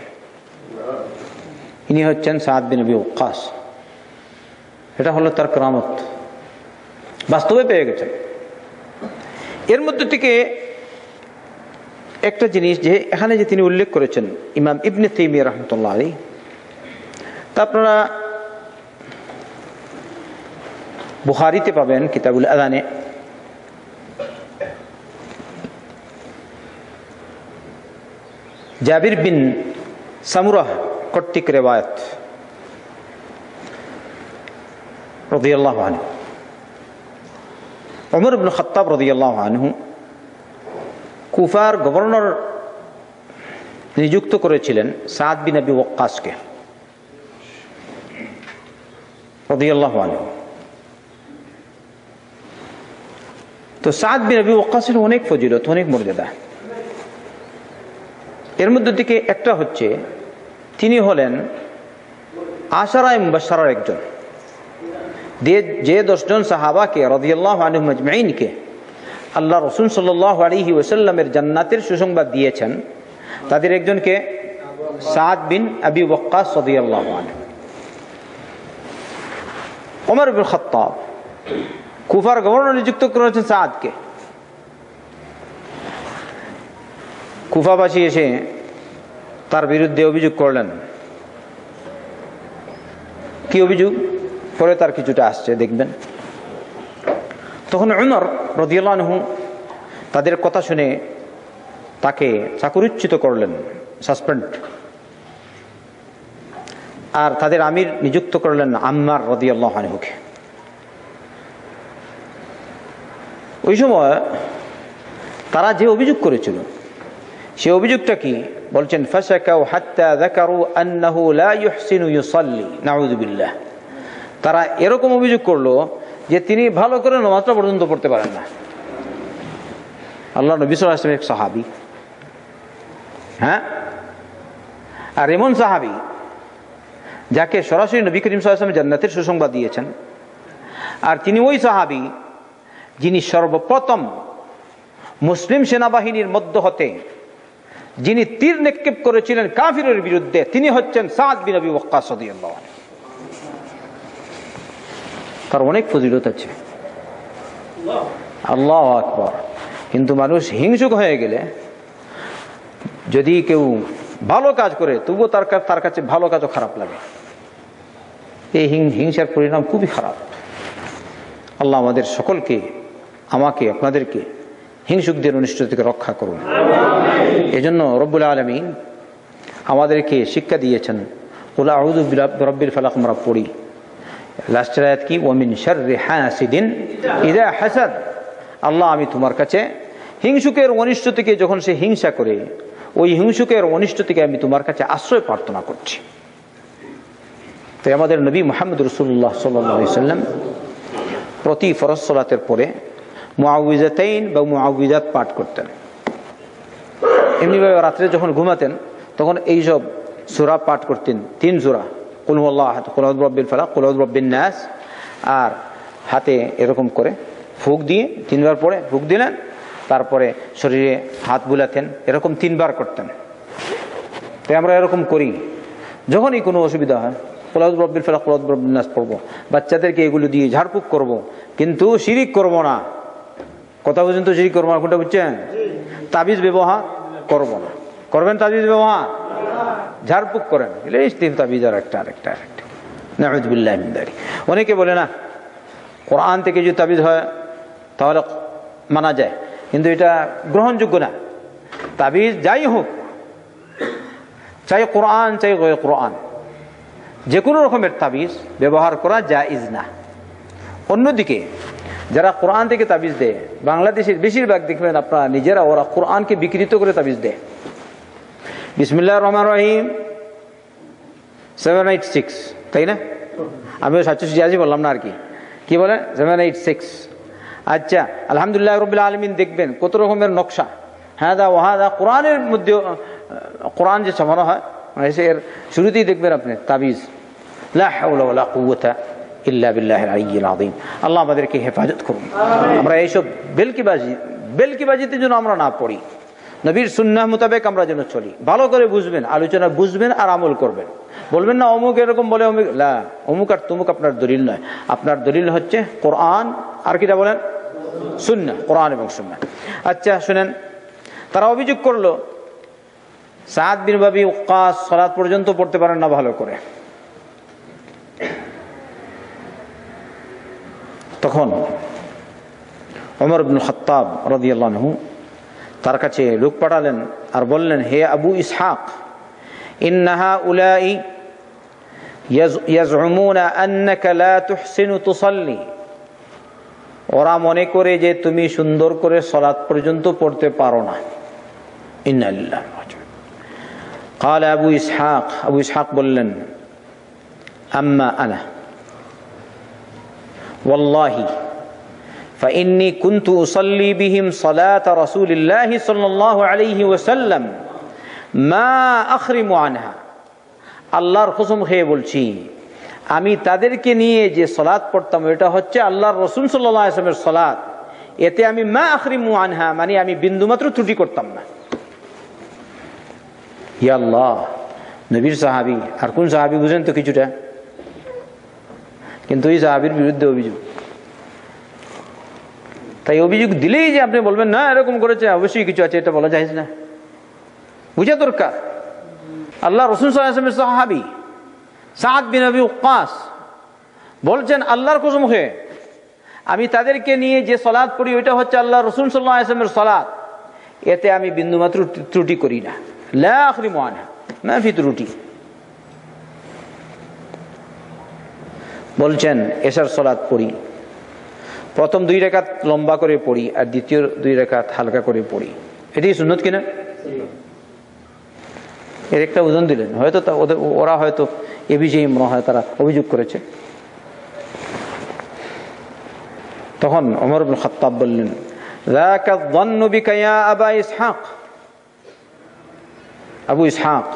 ইনি হচ্ছেন সাদ বিন আবি ওয়াক্কাস। এটা হলো তার কেরামত, বাস্তবে পেয়ে গেছেন। এর মধ্যে থেকে একটা জিনিস, যে এখানে যে তিনি উল্লেখ করেছেন ইমাম ইবনে তাইমিয়া রাহমাতুল্লাহ আলাইহি, তা আপনারা বুখারীতে পাবেন, কিতাবুল আযানে। জাবির বিন সামুরাহ কর্তৃক রেওয়ায়াত রাদিয়াল্লাহু আনহু, ওমর ইবনে খাত্তাব রাদিয়াল্লাহু আনহু কুফার গভর্নর নিযুক্ত করেছিলেন সাদ বিন আবি ওয়াক্কাসকে রাদিয়াল্লাহু আনহু। তো সাদ বিন আবি ওয়াক্কাসের অনেক ফজিলত, অনেক মর্যাদা। এর মধ্যে থেকে একটা হচ্ছে, তিনি হলেন আশারায়ে মুবাশশারার একজন। যে 10 জন সাহাবাকে রাদিয়াল্লাহু আনহুম আজমাইনকে আল্লাহ রাসূল সাল্লাল্লাহু আলাইহি ওয়াসাল্লামের জান্নাতের সুসংবাদ দিয়েছেন, তাদের একজনকে সাদ বিন আবি ওয়াক্কাস রাদিয়াল্লাহু আনহু। ওমর ইবনে খাত্তাব কুফার গভর্নর নিযুক্ত করেছেন সাদকে। কুফাবাসী এসে তার বিরুদ্ধে অভিযোগ করলেন। কি অভিযোগ? পরে তার কিছুটা আসছে, দেখবেন। তখন উমর রাদিয়াল্লাহু আনহু তাদের কথা শুনে তাকে চাকরিচ্যুত করলেন, সাসপেন্ড। আর তাদের আমির নিযুক্ত করলেন আম্মার রাদিয়াল্লাহু আনহুকে। ওই সময় তারা যে অভিযোগ করেছিল, সে অভিযোগটা কি বলছেন, ফাশাকাউ হাত্তা যাকারু আন্নাহু লা ইউহসিনু ইউসাল্লি, নাউযু বিল্লাহ। তারা এরকম অভিযোগ করলো যে তিনি ভালো করে নামাজটা পর্যন্ত পড়তে পারেন না। আল্লাহ নবী সাল্লাল্লাহু আলাইহি ওয়াসাল্লাম এক সাহাবী, হ্যাঁ, আর এমন সাহাবী যাকে সরাসরি নবী করিম সাল্লাল্লাহু আলাইহি ওয়াসাল্লাম জান্নাতের সুসংবাদ দিয়েছেন। আর তিনি ওই সাহাবী যিনি সর্বপ্রথম মুসলিম সেনাবাহিনীর মধ্য হতে যিনি তীর নিক্ষেপ করেছিলেন কাফিরের বিরুদ্ধে, তিনি হচ্ছেন সাদ বিন আবি ওয়াক্কাস রাদিয়াল্লাহু আনহু। তার অনেক ফজিলত আছে, আল্লাহু আকবার। কিন্তু মানুষ হিংসুক হয়ে গেলে, যদি কেউ ভালো কাজ করে তবুও তার কাছে ভালো কাজও খারাপ লাগে। এই হিংসার পরিণাম খুবই খারাপ। আল্লাহ আমাদের সকলকে, আমাকে, আপনাদেরকে হিংসুকদের অনিষ্ট থেকে রক্ষা করুন। এজন্য রব্বুল আলামিন আমাদেরকে শিক্ষা দিয়েছেন, কুল আউযু বিরাব্বিল ফালাক আমরা পড়ি। লাস্টের আয়াত কি? ওয়া মিন শাররি হাসিদিন ইযা হাসাদ। আল্লাহ, আমি তোমার কাছে হিংসুকের অনিষ্ট থেকে যখন সে হিংসা করে, ওই হিংসুকের অনিষ্ট থেকে আমি তোমার কাছে আশ্রয় প্রার্থনা করছি। তাই আমাদের নবী মুহাম্মদ রাসূলুল্লাহ সাল্লাল্লাহু আলাইহি সাল্লাম প্রতি ফরজ সালাতের পরে মুআউযিজাতাইন বা মুআউযিজাত পাঠ করতেন। এমনিভাবে রাত্রে যখন ঘুমাতেন তখন এইসব সূরা পাঠ করতেন, 3 সূরা, কুল হুয়াল্লাহু আহাদ, কুল আউযু বিরাব্বিল ফালাক, কুল আউযু বিরাব্বিন নাস, আর হাতে এরকম করে ফুঁক দিয়ে 3 বার পরে ফুঁক দিলেন, তারপরে শরীরে হাত বুলাতেন, এরকম 3 বার করতেন। তাই আমরা এরকম করি, যখনই কোনো অসুবিধা হয় কুল আউযু বিরাব্বিল ফালাক, কুল আউযু বিরাব্বিন নাস পড়বো, বাচ্চাদেরকে এগুলো দিয়ে ঝাড়ফুঁক করব, কিন্তু শিরিক করব না। কথা পর্যন্ত শিরিক করবো না, কোনটা বুঝছেন? তাবিজ ব্যবহার করব না। করবেন তাবিজ ব্যবহার? ঝাড়ফুঁক করেন, তাবিজ আর একটা আরেকটা আরেকটা, নাউযুবিল্লাহি মিন যালিক। অনেকে বলে না কোরআন থেকে যদি তাবিজ হয় তাহলে মানা যায়, কিন্তু এটা গ্রহণযোগ্য না। তাবিজ যাই হোক, চাই কোরআন চাই গয়র কোরআন, যে কোনো রকমের তাবিজ ব্যবহার করা জায়েজ না। অন্যদিকে যারা কোরআন থেকে তাবিজ দেয়, বাংলাদেশের বেশিরভাগ দেখবেন আপনারা নিজেরা, ওরা কোরআনকে বিকৃত করে তাবিজ দেয়। বিসমিল্লাহির রহমানির রহিম 786, তাই না? আমিও 786 বললাম না আর কি, কি বলেন 786। আচ্ছা, আলহামদুলিল্লাহ রাব্বিল আলামিন দেখবেন কত রকমের নকশা, হাদা ওয়াহাদা। কোরআনের মধ্যে কোরআন যে ছাপানো হয় এর শুরুতেই দেখবেন আপনি তাবিজ, লা হাওলা ওয়ালা কুওয়াতা ইল্লা বিল্লাহিল আলিয়্যিল আযীম। আল্লাহ আমাদেরকে হেফাজত করুন। আমরা এইসব বেলকিবাজিতে যেন আমরা না পড়ি, নবীর সুন্নাহ মোতাবেক আমরা যেন চলি। ভালো করে বুঝবেন, আলোচনা বুঝবেন আর আমল করবেন। বলবেন না অমুক এরকম বলে, অমুক লা, অমুক আর তমুক আপনার দলিল নয়। আপনার দলিল হচ্ছে কোরআন আর কিটা বলেন? সুন্নাহ, কোরআন এবং সুন্নাহ। আচ্ছা শুনেন, তারা অভিযোগ করলো সাদ বিন আবি ওয়াক্কাস সালাত পর্যন্ত পড়তে পারেন না ভালো করে। তখন ওমর ইবনে খাত্তাব রাদিয়াল্লাহু আনহু তার কাছে লোক পাঠালেন আর বললেন, হে আবু ইসহাক, ইন্না হাউলাই ইয়াজউমুনা আন্নাকা লা তুহসিনু তুসাল্লি, ওরা মনে করে যে তুমি সুন্দর করে সালাত পর্যন্ত পড়তে পারো না। ইন্না লিল্লাহি ওয়া ইন্না ইলাইহি। قال আবু ইসহাক বললেন, আম্মা আনা ওয়াল্লাহি فإني كنت أصلي بهم صلاة رسول الله صلى الله عليه وسلم ما أخرم عنها। আল্লাহর কসম খেয়ে বলছি, আমি তাদেরকে নিয়ে যে সালাত পড়তাম এটা হচ্ছে আল্লাহর রাসূল সাল্লাল্লাহু আলাইহি ওয়াসাল্লামের সালাত, এতে আমি মা আখরিমু আনহা, মানে আমি বিন্দুমাত্র ত্রুটি করতাম না। ইয়া আল্লাহ, নবীর সাহাবী, আর কোন সাহাবী বুঝেন তো কিছুটা, কিন্তু এই সাহাবীর বিরুদ্ধে অভিযোগ। তাই অভিযোগ দিলেই যে আপনি বলবেন না এরকম করেছে, অবশ্যই কিছু আছে, এটা বলা যায় না, বুঝা দরকার। আল্লাহ রাসূল সাল্লাল্লাহু আলাইহি ওয়াসাল্লামের সাহাবী সাদ বিন আবি ওয়াক্কাস বলছেন, আল্লাহর কসম খেয়ে আমি তাদেরকে নিয়ে যে সালাত পড়ি ওইটা হচ্ছে আল্লাহ রাসূল সাল্লাল্লাহু আলাইহি ওয়াসাল্লামের সালাত, এতে আমি বিন্দুমাত্র ত্রুটি করি না। লা আখরিমু আনহা, মা ফি ত্রুটি। বলছেন এশার সালাত পড়ি, প্রথম 2 রাকাত লম্বা করে পড়ি আর দ্বিতীয় 2 রাকাত হালকা করে পড়ি, এটাই সুন্নত কিনা? এর একটা উদাহরণ দিলেন, হয়তো ওরা হয়তো এ বিষয়ে মনে হয় তারা অভিযোগ করেছে। তখন ওমর ইবনে খাত্তাব বললেন, যাকা যন্নু বিকা ইয়া আবা ইসহাক, আবু ইসহাক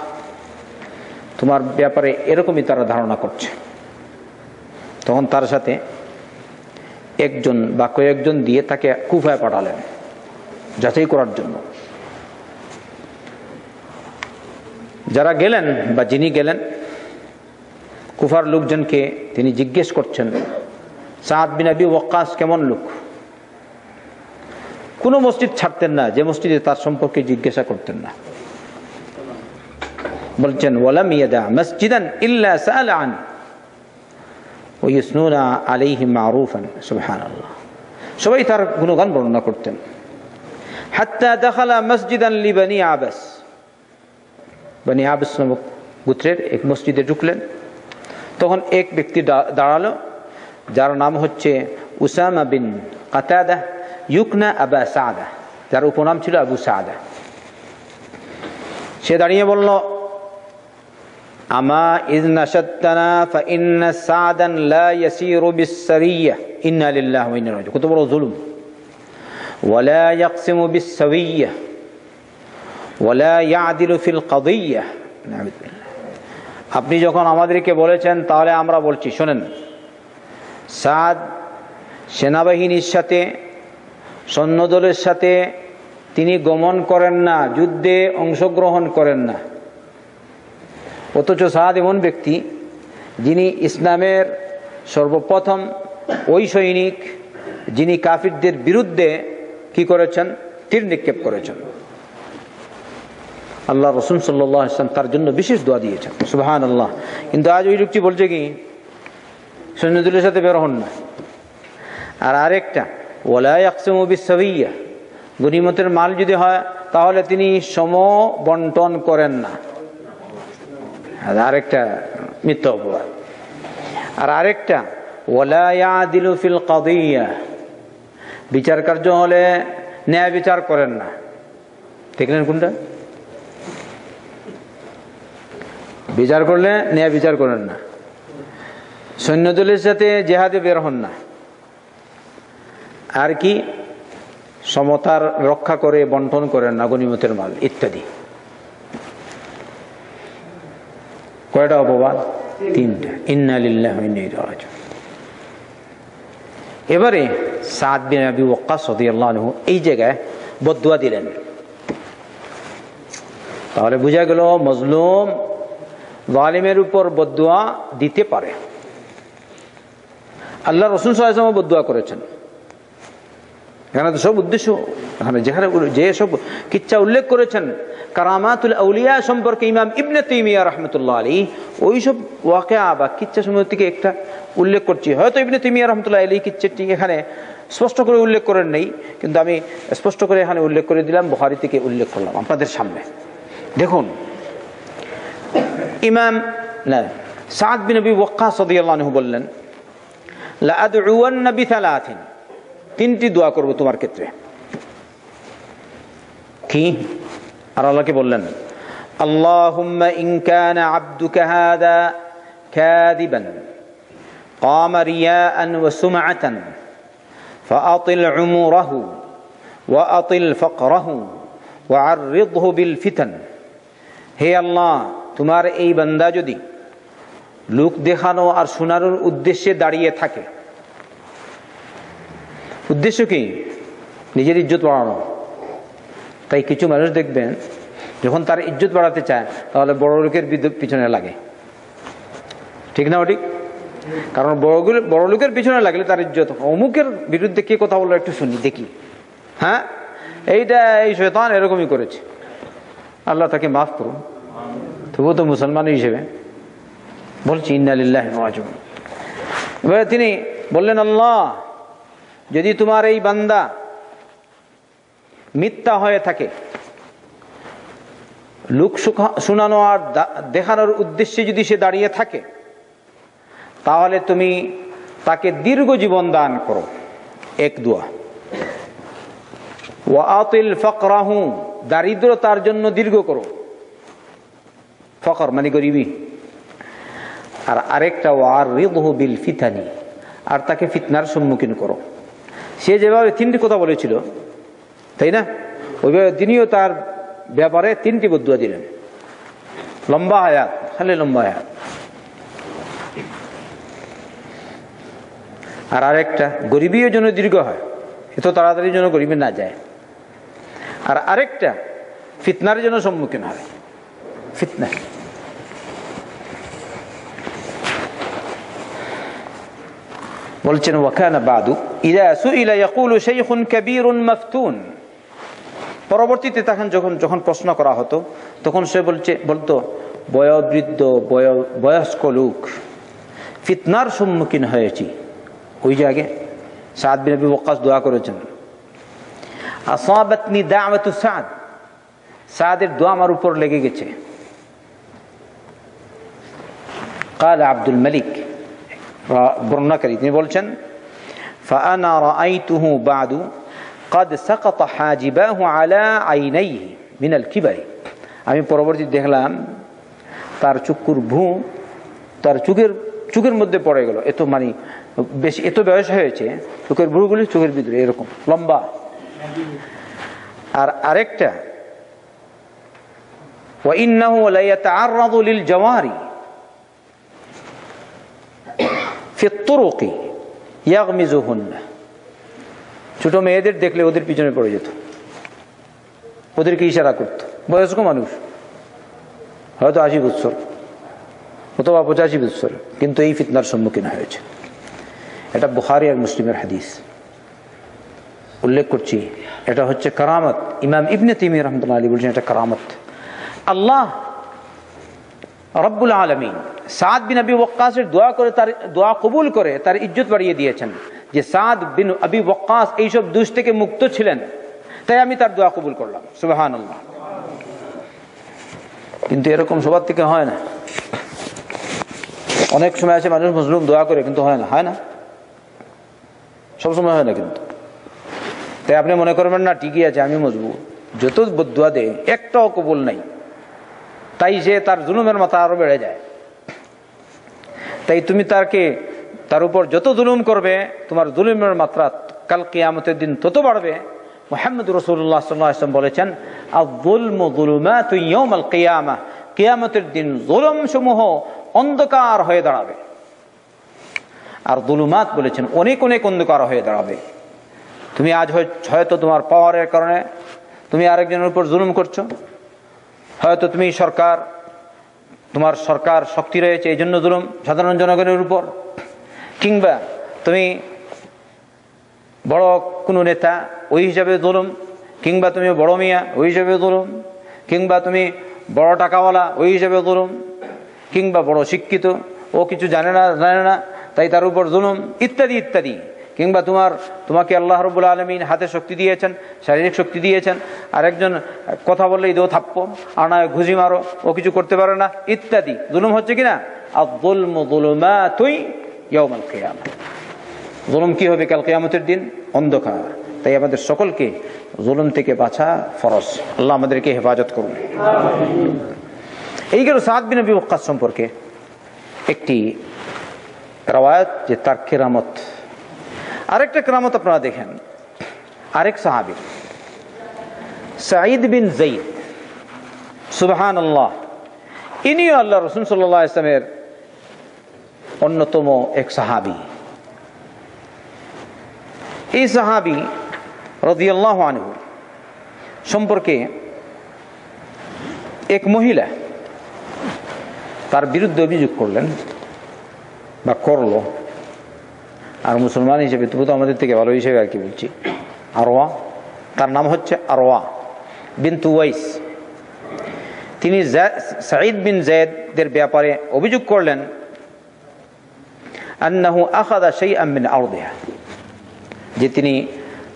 তোমার ব্যাপারে এরকমই তারা ধারণা করছে। তখন তার সাথে একজন বা কয়েকজন দিয়ে তাকে কুফায় পাঠালেন যাচাই করার জন্য। যারা গেলেন বা যিনি গেলেন, কুফার লোকজনকে তিনি জিজ্ঞেস করছেন, সাদ বিন আবি ওয়াক্কাস কেমন লোক? কোন মসজিদ ছাড়তেন না যে মসজিদে তার সম্পর্কে জিজ্ঞাসা করতেন না। বলছেন, ওয়ালাম ইয়াদা মসজিদান ইল্লা সাআলা আন ওয়া ইয়াসনুনা আলাইহি মারুফান। সুবহানাল্লাহ, সবাই তার গুণগান বর্ণনা করতেন। হাত্তা দাখালা মসজিদান লিবানি আবাস, বনি আবাস নামক গোত্রের এক মসজিদে ঢুকলেন। তখন এক ব্যক্তি দাঁড়ালো যার নাম হচ্ছে উসামা বিন কাতাদা ইউকনা আবা সাদা। যার উপনাম ছিল আবু সাদা। সে দাঁড়িয়ে বলল, আমা ইয নাশাত্তানা ফা ইন্না সাদান লা ইয়াসিরু বিস-সারিয়্যা ইন্না লিল্লাহি ওয়া ইন্না ইলাইহি রাজিউন। কত বড় জুলুম! ওয়ালা ইয়াকসিমু বিস-সাওয়িয়্যা ওয়ালা ইয়াদিলু ফিল কাদিয়্যা। আপনি যখন আমাদেরকে বলেছেন তাহলে আমরা বলছি, শোনেন, সাদ সেনাবাহিনীর সাথে, সৈন্যদলের সাথে তিনি গমন করেন না, যুদ্ধে অংশগ্রহণ করেন না। অথচ সাদ এমন ব্যক্তি যিনি ইসলামের সর্বপ্রথম ওই সৈনিক যিনি কাফিরদের বিরুদ্ধে কি করেছেন? তীর নিক্ষেপ করেছেন। আল্লাহ রাসূল সাল্লাল্লাহু আলাইহি ওয়াসাল্লাম তার জন্য বিশেষ দোয়া দিয়েছেন, সুবহানাল্লাহ। কিন্তু আজ ওই লোকটি বলছে কি, সৈন্যদলের সাথে বের হন না। আর আরেকটা, ওয়ালা ইয়াকসিমু বিস-সাওয়িয়্যা, গনিমতের মাল যদি হয় তাহলে তিনি সম বন্টন করেন না। আরেকটা মিথ্যা অপবাদ। আর আরেকটা, ওয়ালা ইয়াদিলু ফিল কাদিয়্যা, বিচার কার্য হলে ন্যায় বিচার করেন না। দেখলেন কোনটা? বিচার করলে ন্যায় বিচার করেন না। সৈন্যদলের সাথে জেহাদে বের হন না। আর কি, সমতার রক্ষা করে বন্টন করেন না গনিমতের মাল ইত্যাদি। কয়টা অপবাদ? তিনটা। ইন্না লিল্লাহি ওয়া ইন্না ইলাইহি রাজিউন। এবারে সাদ বিন আবি ওয়াক্কাস রাদিয়াল্লাহু আনহু এই জায়গায় বদদুয়া দিলেন। তাহলে বোঝা গেল মজলুম জালিমের উপর বদদুয়া দিতে পারে। আল্লাহ রাসূল সাল্লাল্লাহু আলাইহি ওয়াসাল্লাম বদদুয়া করেছেন। এখানে তো সব উদ্দেশ্য, এখানে যেখানে যে সব কিচ্ছা উল্লেখ করেছেন কারামাতুল আউলিয়া সম্পর্কে ইমাম ইবনে তাইমিয়া রাহমাতুল্লাহ আলাইহি, ওই সব ওয়াকিয়া বা কিচ্ছা সমূহ থেকে একটা উল্লেখ করছি। হয়তো ইবনে তাইমিয়া রাহমাতুল্লাহ আলাইহি কিচ্ছাটি এখানে স্পষ্ট করে উল্লেখ করেন নাই, কিন্তু আমি স্পষ্ট করে এখানে উল্লেখ করে দিলাম, বুখারী থেকে উল্লেখ করলাম আপনাদের সামনে। দেখুন, ইমাম সাদ বিন আবি ওয়াক্কাস রাদিয়াল্লাহু আনহু বললেন, লা আদউয়ান্না বিসালাতিন, তিনটি দোয়া করব তোমার ক্ষেত্রে। কি? আর আল্লাহকে বললেন, আল্লাহুম্মা ইন কানা আবদুকা হাযা কাযিবান কামা রিয়াআন ওয়া সুমআতান ফাআতিল উমুরাহু ওয়া আতিল ফাকরাহু ওয়া আররিদহু বিল ফিতান। হে আল্লাহ, তোমার এই বান্দা যদি লোক দেখানো আর শোনানোর উদ্দেশ্যে দাঁড়িয়ে থাকে, উদ্দেশ্য কি? নিজের ইজ্জত বাড়ানো। তাই কিছু মানুষ দেখবেন যখন তার ইজ্জত বাড়াতে চায় তাহলে বড় লোকের পিছনে লাগে, ঠিক না? ঠিক। কারণ বড় লোকের পিছনে লাগলে তার ইজ্জত, অমুকের বিরুদ্ধে কে কথা বললো একটু শুনি দেখি, হ্যাঁ এইটা এই শয়তান এরকমই করেছে, আল্লাহ তাকে মাফ করুন। তবুও তো মুসলমান হিসেবে বলছি ইন্না লিল্লাহি ওয়া ইন্না ইলাইহি রাজিউন। এবারে তিনি বললেন, আল্লাহ, যদি তোমার এই বান্দা মিথ্যা হয়ে থাকে, লোক শোনানো আর দেখানোর উদ্দেশ্যে যদি সে দাঁড়িয়ে থাকে, তাহলে তুমি তাকে দীর্ঘ জীবন দান করো, এক দোয়া। ওয়া আতিল ফাকরাহু, দারিদ্র তার জন্য দীর্ঘ করো, ফকর মানে গরিবি। আর আরেকটা, ওয়া আররিদহু বিল ফিতানি, আর তাকে ফিতনার সম্মুখীন করো। সে যেভাবে তিনটি কথা বলেছিল, তাই না, ওইভাবে তিনিও তার ব্যাপারে তিনটি বদদুয়া দিলেন। লম্বা হায়াত, খালি লম্বা হায়াত। আর আরেকটা, গরিবীও যেন দীর্ঘ হয়, এত তাড়াতাড়ি যেন গরিবী না যায়। আর আরেকটা, ফিতনার যেন সম্মুখীন হয়, ফিতনা। বলছেন, ওয়াকানা বাদু ইযা সুইলা ইয়াকুলু শাইখুন কাবীরুন মাফতুন, পরবর্তীতে তখন যখন প্রশ্ন করা হতো তখন সে বলতো বয়োবৃদ্ধ বয়স্ক লোক, ফিতনার সম্মুখীন হয়েছি। ওই জায়গায় সাদ বিন আবি ওয়াক্কাস দোয়া করেছেন, আসাবাতনি দাওয়াতু সাদ, সাদের দোয়া আমার উপর লেগে গেছে। قال আব্দুল মালিক বর্ণনাকারী, তিনি বলছেন, ফাআনা রাআইতুহু বাদু قد سقط حاجباه على عينيه من الكبر আমি পরবর্তী দেখলাম তার চক্ষুর ভূ তার চোখের মধ্যে পড়ে গেল, এত মানে বেশি এত বয়স হয়েছে, চোখের ভ্রুগুলি চোখের ভিতরে এরকম লম্বা। আর আরেকটা وإنه ليتعرض للجواري في الطرق يغمزهن ছোট মেয়েদের দেখলে ওদের পিছনে পড়ে যেত, ওদেরকে ইশারা করত, বয়স্ক মানুষ হয়তো 80 বছর অথবা 85 বছর, কিন্তু এই ফিতনার সম্মুখীন হয়েছে। এটা বুখারী আর মুসলিমের হাদিস, উল্লেখ করছি। এটা হচ্ছে কারামত। ইমাম ইবনে তাইমিয়া রাহমাতুল্লাহি আলাইহি বলেছেন এটা কারামত। আল্লাহ রব্বুল আলামিন সাদ বিন আবি ওয়াক্কাসের দোয়া করে, তার দোয়া কবুল করে তার ইজ্জত বাড়িয়ে দিয়েছেন, যে সাদ বিন আবি ওয়াক্কাস এইসব দোষ থেকে মুক্ত ছিলেন, তাই আমি তার দোয়া কবুল করলাম। সুবহানাল্লাহ। কিন্তু এরকম সবার থেকে হয় না। অনেক সময় আছে মানুষ মজলুম দোয়া করে, কিন্তু হয় না সবসময় হয় না। কিন্তু তাই আপনি মনে করবেন না ঠিকই আছে আমি মজবুত, যত বদদুয়া দেয় একটাও কবুল নাই, তাই সে তার জুলুমের মাত্রা আরো বেড়ে যায়। তাই তুমি তার উপর যত জুলুম করবে, তোমার জুলুমের মাত্রা কাল কিয়ামতের দিন তত বাড়বে। মুহাম্মদ রাসূলুল্লাহ সাল্লাল্লাহু আলাইহি ওয়াসাল্লাম বলেছেন, আয-যুলমু যুলুমাতু ইয়াউমাল কিয়ামাহ, কিয়ামতের দিন জুলুম সমূহ অন্ধকার হয়ে দাঁড়াবে। আর যুলুমাত বলেছেন অনেক অনেক অন্ধকার হয়ে দাঁড়াবে। তুমি আজ হয়তো তোমার পাওয়ারের কারণে তুমি আরেকজনের উপর জুলুম করছো, হয়তো তুমি তোমার সরকার শক্তি রয়েছে এই জন্য জুলুম সাধারণ জনগণের উপর, কিংবা তুমি বড় কোনো নেতা ওই হিসাবে জুলুম, কিংবা তুমি বড় মিয়া ওই হিসাবে জুলুম, কিংবা তুমি বড় টাকাওয়ালা ওই হিসাবে জুলুম, কিংবা বড় শিক্ষিত ও কিছু জানে না তাই তার উপর জুলুম, ইত্যাদি ইত্যাদি। কিংবা তোমাকে আল্লাহ রাব্বুল আলামিন হাতে শক্তি দিয়েছেন, শারীরিক শক্তি দিয়েছেন, আর একজন কথা বললেই দো থাপ্পো আর না ঘুষি মারো, ও কিছু করতে পারে না, ইত্যাদি জুলুম হচ্ছে কিনা। আয-যুলমু যুলুমাতুন ইয়াউমাল কিয়ামাহ, জুলুম কি হবে কাল কিয়ামতের দিন? অন্ধকার। তাই আমাদের সকলকে জুলুম থেকে বাঁচা ফরজ। আল্লাহ আমাদেরকে হেফাজত করুন। এই গেল সাদ বিন আবি ওয়াক্কাস সম্পর্কে একটি রওয়ায়াত, যে তার কেরামত। আরেকটা কেরামত আপনারা দেখেন, আরেক সাহাবী সাঈদ বিন যায়েদ, সুবহানাল্লাহ, ইনিও আল্লাহ রাসূল সাল্লাল্লাহু আলাইহি ওয়াসাল্লামের অন্যতম এক সাহাবী। এই সাহাবী রাদিয়াল্লাহু আনহু সম্পর্কে এক মহিলা তার বিরুদ্ধে অভিযোগ করলেন বা করলো, আর মুসলমান হিসেবে তবু তো আমাদের থেকে ভালো হিসেবে আর কি বলছি, আরওয়া, তার নাম হচ্ছে আরওয়া বিনত উওয়াইস। তিনি সাঈদ বিন যায়েদের ব্যাপারে অভিযোগ করলেন, আন্নাহু আখাযা শাইআন মিন আরদিহা, যে তিনি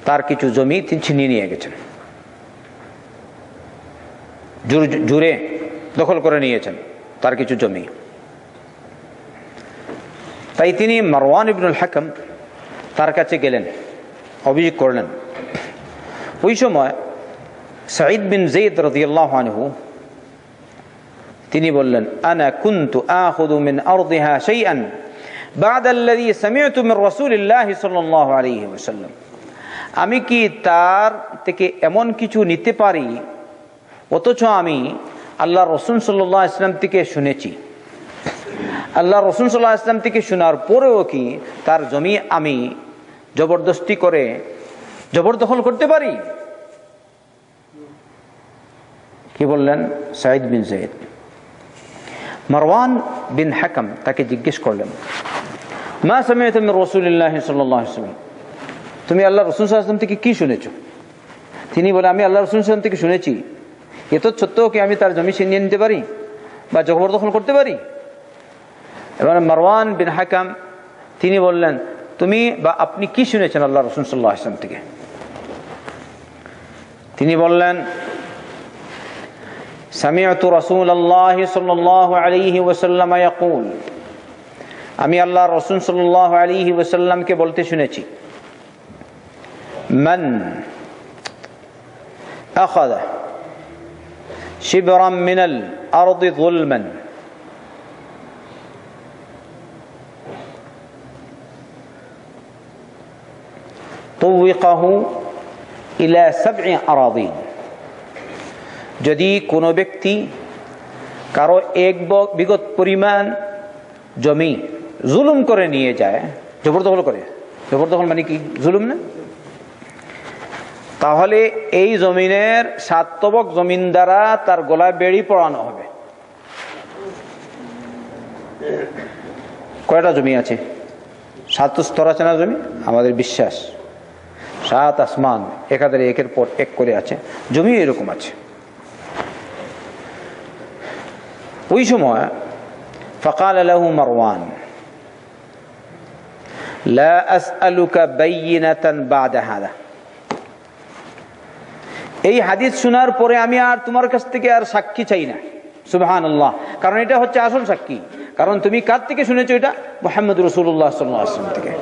তার কিছু জমি ছিনিয়ে নিয়ে গেছেন, জুড়ে দখল করে নিয়েছেন তার কিছু জমি। তাই তিনি মারওয়ান ইবনুল হাকাম তার কাছে গেলেন, অভিযোগ করলেন। ওই সময় সাঈদ বিন যায়েদ রাদিয়াল্লাহু আনহু তিনি বললেন, আনা কুনতু আখুযু মিন আরদিহা শাইআন বা'দা আল্লাযী সামি'তু মিন রাসূলিল্লাহি সাল্লাল্লাহু আলাইহি ওয়াসাল্লাম, আমি কি তার থেকে এমন কিছু নিতে পারি অথচ আমি আল্লাহ রাসূল সাল্লাল্লাহু আলাইহি ওয়াসাল্লাম থেকে শুনেছি, আল্লাহ রাসূল সাল্লাল্লাহু আলাইহি ওয়াসাল্লাম থেকে শোনার পরেও কি তার জমি আমি জবরদস্তি করে জবরদখল করতে পারি? কি বললেন সাঈদ বিন যায়েদ? মারওয়ান বিন হাকাম তাকে জিজ্ঞেস করলেন, মা সামি'তু মিন রাসূলিল্লাহি সাল্লাল্লাহু আলাইহি ওয়াসাল্লাম, তুমি আল্লাহ রাসূল সাল্লাল্লাহু আলাইহি ওয়াসাল্লাম থেকে কি শুনেছো? তিনি বলে, আমি আল্লাহ রাসূল সাল্লাল্লাহু আলাইহি ওয়াসাল্লাম থেকে শুনেছি, এত সত্ত্বেও কি আমি তার জমি ছিনিয়ে নিতে পারি বা জবরদখল করতে পারি? এবার মারওয়ান বিন হাকাম তিনি বললেন, তুমি বা আপনি কি শুনেছেন আল্লাহ রাসূল সাল্লাল্লাহু আলাইহি ওয়াসাল্লাম থেকে? তিনি বললেন, সামি'তু রাসূলুল্লাহি সাল্লাল্লাহু আলাইহি ওয়াসাল্লাম ইয়াকুল, আমি আল্লাহ রাসূল সাল্লাল্লাহু আলাইহি ওয়াসাল্লামকে বলতে শুনেছি, মান আখাযা শিবরাম মিনাল আরদি যুলমান তুওয়িকাহু ইলা সাব'i আরাদিন। যদি কোনো ব্যক্তি কারো এক বিগত পরিমাণ জমি জুলুম করে নিয়ে যায়, জবরদখল করে, জবরদখল মানে কি? জুলুম না? তাহলে এই জমিনের 7 তবক জমিন দ্বারা তার গলায় বেড়ি পড়ানো হবে। কয়টা জমি আছে? 7 স্তর আছে না জমি? আমাদের বিশ্বাস 7 আসমান একাধারে একের পর এক করে আছে, জমি এরকম আছে। ওই সময় فقال له مروان لا أسألك بينة بعد هذا। এই হাদিস শোনার পরে আমি আর তোমার কাছ থেকে আর সাক্ষী চাই না। সুবহানাল্লাহ। কারণ এটা হচ্ছে আসল সাক্ষী। কারণ তুমি কার থেকে শুনেছো? এটা মুহাম্মদ রাসূলুল্লাহ সাল্লাল্লাহু আলাইহি ওয়াসাল্লাম থেকে।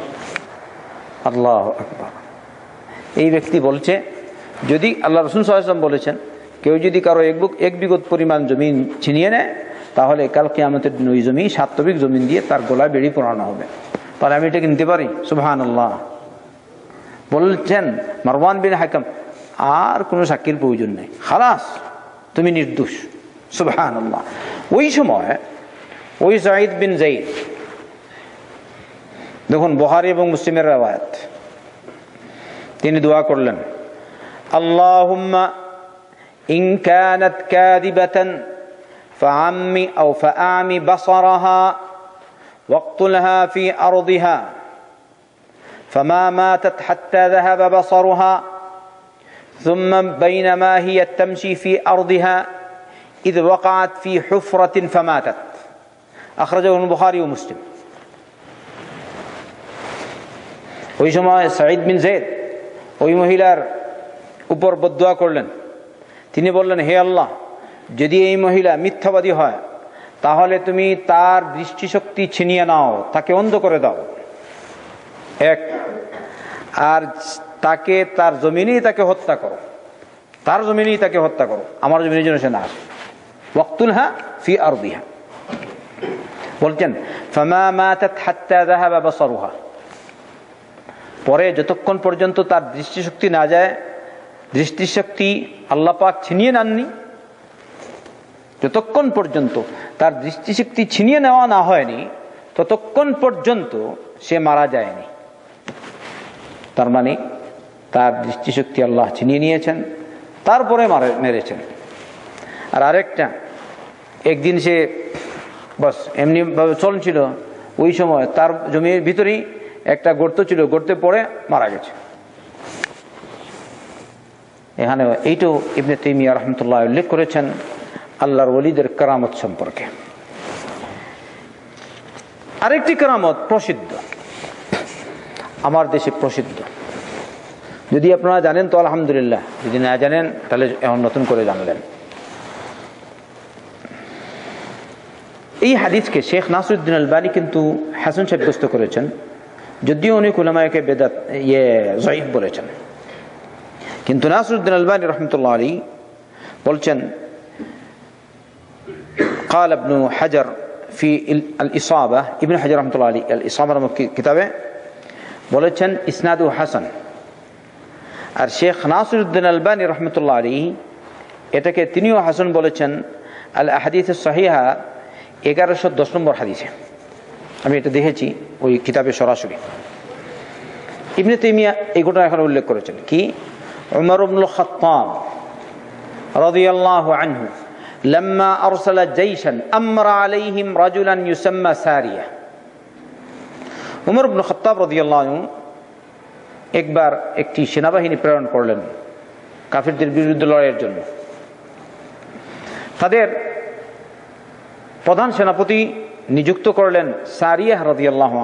আল্লাহু আকবার। এই ব্যক্তি বলছে, যদি আল্লাহ রাসূল সাল্লাল্লাহু আলাইহি ওয়াসাল্লাম বলেছেন কেউ যদি কারো এক বিগত পরিমাণ জমি ছিনিয়ে নেয়, তাহলে কাল কিয়ামতের দিন ওই জমি 7 তবিক জমিন দিয়ে তার গলায় বেড়ি পরানো হবে। তাহলে আমি এটা কিনতে পারি? সুবহানাল্লাহ। বলছেন মারওয়ান বিন হাকাম, আর কোনো সাক্ষীর প্রয়োজন নেই, খালাস, তুমি নির্দোষ। সুবহানাল্লাহ। ওই সময় ওই সাঈদ বিন যায়েদ, দেখুন বুখারী এবং মুসলিমের riwayat, তিনি দোয়া করলেন, আল্লাহুম্মা ইন কানাত কাযিবাতান فعمي أو فأعمي بصرها واقتلها في أرضها فما ماتت حتى ذهب بصرها ثم بينما هي تمشي في أرضها إذ وقعت في حفرة فماتت أخرجه البخاري ومسلم। ওই সময় সাঈদ বিন যায়েদ ওই মহিলার উপর বদদুয়া করলেন। তিনি বললেন, হে আল্লাহ, যদি এই মহিলা মিথ্যাবাদী হয় তাহলে তুমি তার দৃষ্টিশক্তি ছিনিয়ে নাও, তাকে অন্ধ করে দাও, এক, আর তাকে তার জমিনেই তাকে হত্যা করো, তার জমিনেই তাকে হত্যা করো, আমার জমিনের জন্য সে না আসে। ওয়াকতুলহা ফি আরদিহা, বলছেন ফামা মাতাত হাত্তা যাহাবা বাসারুহা, পরে যতক্ষণ পর্যন্ত তার দৃষ্টিশক্তি না যায়, দৃষ্টিশক্তি আল্লাহ পাক ছিনিয়ে নেননি, যতক্ষণ পর্যন্ত তার দৃষ্টিশক্তি ছিনিয়ে নেওয়া না হয়নি ততক্ষণ পর্যন্ত সে মারা যায়নি। তার মানে তার দৃষ্টিশক্তি আল্লাহ ছিনিয়ে নিয়েছেন, তারপরে মেরেছেন। আর আরেকটা, একদিন সে বাস এমনি ভাবে চলছিল, ওই সময় তার জমির ভিতরেই একটা গর্ত ছিল, গর্তে পড়ে মারা গেছে। এখানে এইটাও ইবনে তাইমিয়া রাহমাতুল্লাহ উল্লেখ করেছেন আল্লাহর ওলিদের কেরামত সম্পর্কে। আরেকটি কেরামত প্রসিদ্ধ, আমার দেশে প্রসিদ্ধ, যদি আপনারা জানেন তো আলহামদুলিল্লাহ, যদি না জানেন তাহলে এখন নতুন করে জানলেন। এই হাদিসকে শেখ নাসিরউদ্দিন আলবানী কিন্তু হাসান সাব্যস্ত করেছেন, যদিও অনেক উলামায়ে বেদাত যায়ীফ বলেছেন, কিন্তু নাসিরউদ্দিন আলবানী রাহমাতুল্লাহ আলাইহি বলছেন, قال ابن حجر في الإصابة, ابن حجر رحمة الله عليه الإصابة কিতাবে বলেছেন ইসনাদু হাসান। আর শেখ নাসিরউদ্দিন আলবানী রাহমাতুল্লাহ আলাইহি এটাকে তিনিও হাসান বলেছেন আল আহাদিস সহিহা 1110 নম্বর হাদিসে। আমি এটা দেখেছি ওই কিতাবে সরাসরি। ইবনে তাইমিয়া এই ঘটনা এখানে উল্লেখ করেছেন কি, উমর ইবনুল খাত্তাব রাদিয়াল্লাহু আনহু لما أرسل جيشا أمر عليهم رجلا يسمى سارية। উমর ইবনে খাত্তাব রাদিয়াল্লাহু আনহু একবার একটি সেনাবাহিনী প্রেরণ করলেন কাফিরদের বিরুদ্ধে লড়াইয়ের জন্য। তাদের প্রধান সেনাপতি নিযুক্ত করলেন সারিয়া রাদিয়াল্লাহু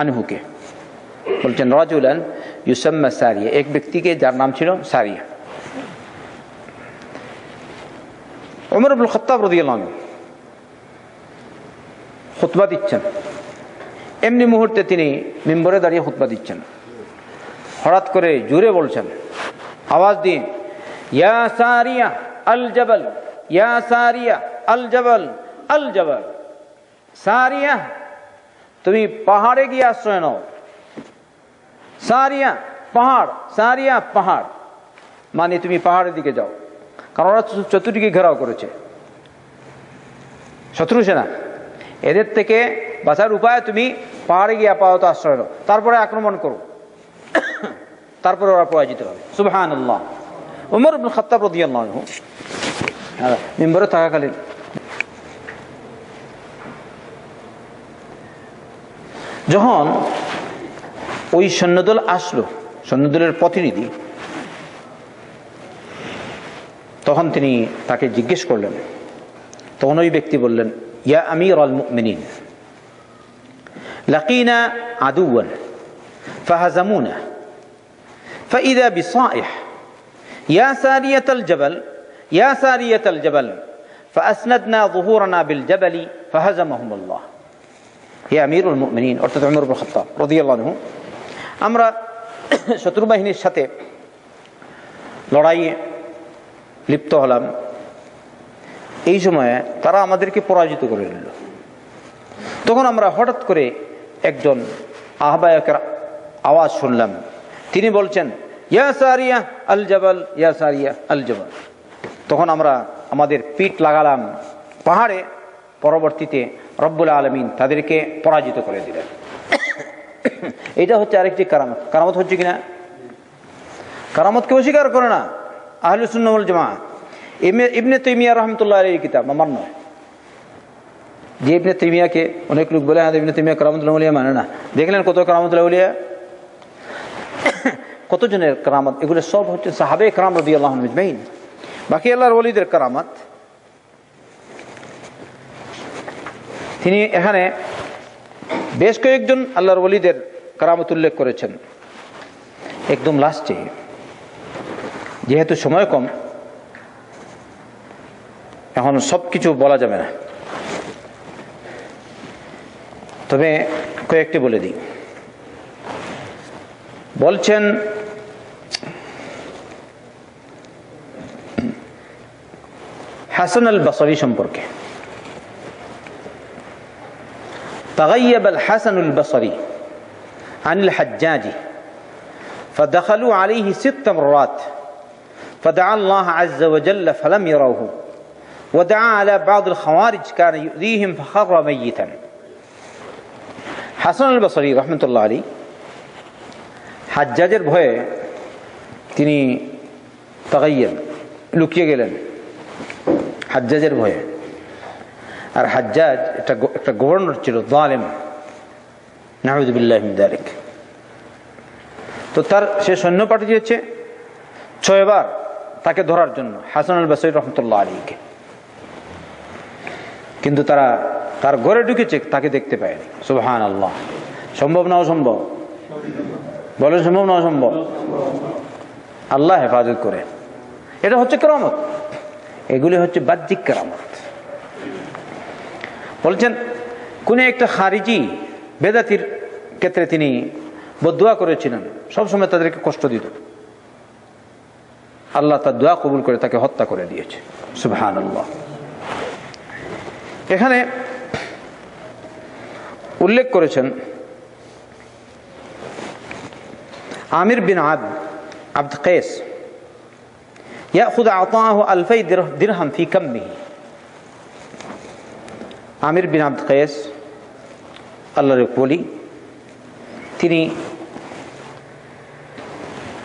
আনহুকে, বলছেন রাজুলান ইউসাম্মা সারিয়া, এক ব্যক্তিকে যার নাম ছিল সারিয়া। উমর ইবনে খাত্তাব রাদিয়াল্লাহু আনহু খুতবা দিচ্ছেন, এমনি মুহূর্তে তিনি মিম্বরে দাঁড়িয়ে খুতবা দিচ্ছেন, হঠাৎ করে জোরে বলছেন, আওয়াজ দিয়ে, ইয়া সারিয়া আল জাবাল, ইয়া সারিয়া আল জাবাল, আল জাবাল। সারিয়া, তুমি পাহাড়ে গিয়ে আশ্রয় নাও। সারিয়া পাহাড়, সারিয়া পাহাড়, মানে তুমি পাহাড়ের দিকে যাও, কারণ ওরা চতুর্দিকে ঘেরাও করেছে, শত্রু সেনা। এদের থেকে বাঁচার উপায় তুমি পাহাড়ে গিয়ে আপাতত আশ্রয় নাও, তারপরে আক্রমণ করো, তারপরে ওরা পরাজিত হবে। সুবহানাল্লাহ। ওমর ইবনে খাত্তাব রাদিয়াল্লাহু আনহু মিম্বরে থাকাকালীন যখন ওই সৈন্যদল আসলো, সৈন্যদলের প্রতিনিধি, তখন তিনি তাকে জিজ্ঞেস করলেন। তখন ওই ব্যক্তি বললেন, ইয়া আমির আল মুমিনিন, লাকিনা আদুওয়ান ফাহাজামুনা ফাইদা বিসাইহ ইয়া সারিয়াতাল জাবাল, ইয়া সারিয়াতাল জাবাল ফাআসনাদনা যুহুরানা বিল জাবালি ফাহাজামাহুমুল্লাহ। হে আমিরুল মুমিনিন, অর্থাৎ ওমর ইবনে খাত্তাব রাদিয়াল্লাহু আনহু, আমরা শত্রু বাহিনীর সাথে লড়াইয়ে লিপ্ত হলাম, এই সময়ে তারা আমাদেরকে পরাজিত করে নিল। তখন আমরা হঠাৎ করে একজন আহ্বায়কের আওয়াজ শুনলাম, তিনি বলছেন, ইয়া সারিয়া আল জাবাল, ইয়া সারিয়া আল জাবাল। তখন আমরা আমাদের পিঠ লাগালাম পাহাড়ে। পরবর্তীতে রব্বুল আলামিন তাদেরকে পরাজিত করে দিলেন। এটা হচ্ছে আরেকটি কারামত। কারামত হচ্ছে কিনা? কারামতকে অস্বীকার করে না আহলুস সুন্নাহ ওয়াল জামাআহ। ইবনে তাইমিয়া রাহমাতুল্লাহ আলাইহির কিতাব, আমার নয়, যে ইবনে তাইমিয়াকে অনেক লোক বলে ইবনে তাইমিয়া কারামতুল আউলিয়া মানে না। দেখলেন কত কারামতুল আউলিয়া, কতজনের কারামত, এগুলো সব হচ্ছে সাহাবে কেরাম রাদিয়াল্লাহু আনহুম আজমাইন। বাকি আল্লাহর ওলিদের কারামত তিনি এখানে বেশ কয়েকজন আল্লাহর ওলিদের কারামত উল্লেখ করেছেন। একদম লাস্টে, যেহেতু সময় কম, এখন সব কিছু বলা যাবে না, তবে কয়েকটি বলে দিই। বলছেন, হাসান আল বসরি সম্পর্কে, تغيب الحسن البصري عن الحجاج فدخلوا عليه 6 مرات فدعا الله عز وجل فلم يروه ودعا على بعض الخوارج كان يؤذيهم فخر ميتا। হাসান আল বসরি রাহমাতুল্লাহ আলাইহি হাজ্জাজের ভয়ে তিনি তাগাইয়াব, লুকিয়ে গেলেন হাজ্জাজের ভয়ে। আর হাজ্জাজ একটা গভর্নর ছিল, জালেম, নাউযু বিল্লাহি মিন যালিক। তো সে সৈন্য পাঠিয়েছে 6 বার তাকে ধরার জন্য, হাসান আল বসরি রাহমাতুল্লাহ আলাইহিকে। কিন্তু তারা তার ঘরে ঢুকেছে, তাকে দেখতে পায়নি। সুবহানাল্লাহ। সম্ভব না অসম্ভব? বলেন সম্ভব না অসম্ভব? আল্লাহ হেফাজত করে। এটা হচ্ছে কেরামত, এগুলি হচ্ছে বাহ্যিক কেরামত। বলছেন, কোন একটা খারিজি বেদাতির ক্ষেত্রে তিনি বদদুয়া করেছিলেন, সবসময় তাদেরকে কষ্ট দিত। আল্লাহ তার দোয়া কবুল করে তাকে হত্যা করে দিয়েছে। সুবহানাল্লাহ। এখানে উল্লেখ করেছেন আমির বিন আব্দ কাইস ইয়াখুযু আতাহু 2000 দিরহাম ফি কাম্মিহি। আমির বিন আব্দ কাইস আল্লাহর ওলি, তিনি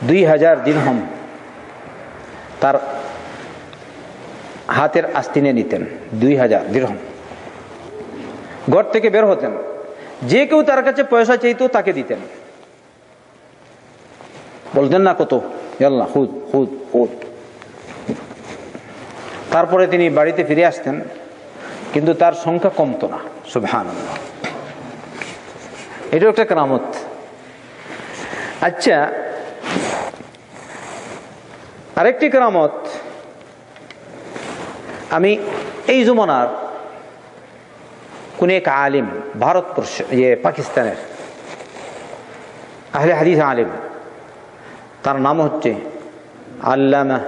2000 দিরহাম তার হাতের আস্তিনে নিতেন। 2000 দিরহাম। ঘর থেকে বের হতেন, যে কেউ তার কাছে পয়সা চাইতো তাকে দিতেন। বলতেন না কত, আল্লাহ খুদ খুদ খুদ। তারপরে তিনি বাড়িতে ফিরে আসতেন, কিন্তু তার সংখ্যা কমতো না। সুবহানাল্লাহ। এটা একটা কেরামত। আচ্ছা, আরেকটি কেরামত, আমি এই জমানার কোন এক আলিম, ভারতবর্ষ পাকিস্তানের আহলে হাদিস আলিম, তার নাম হচ্ছে আল্লামা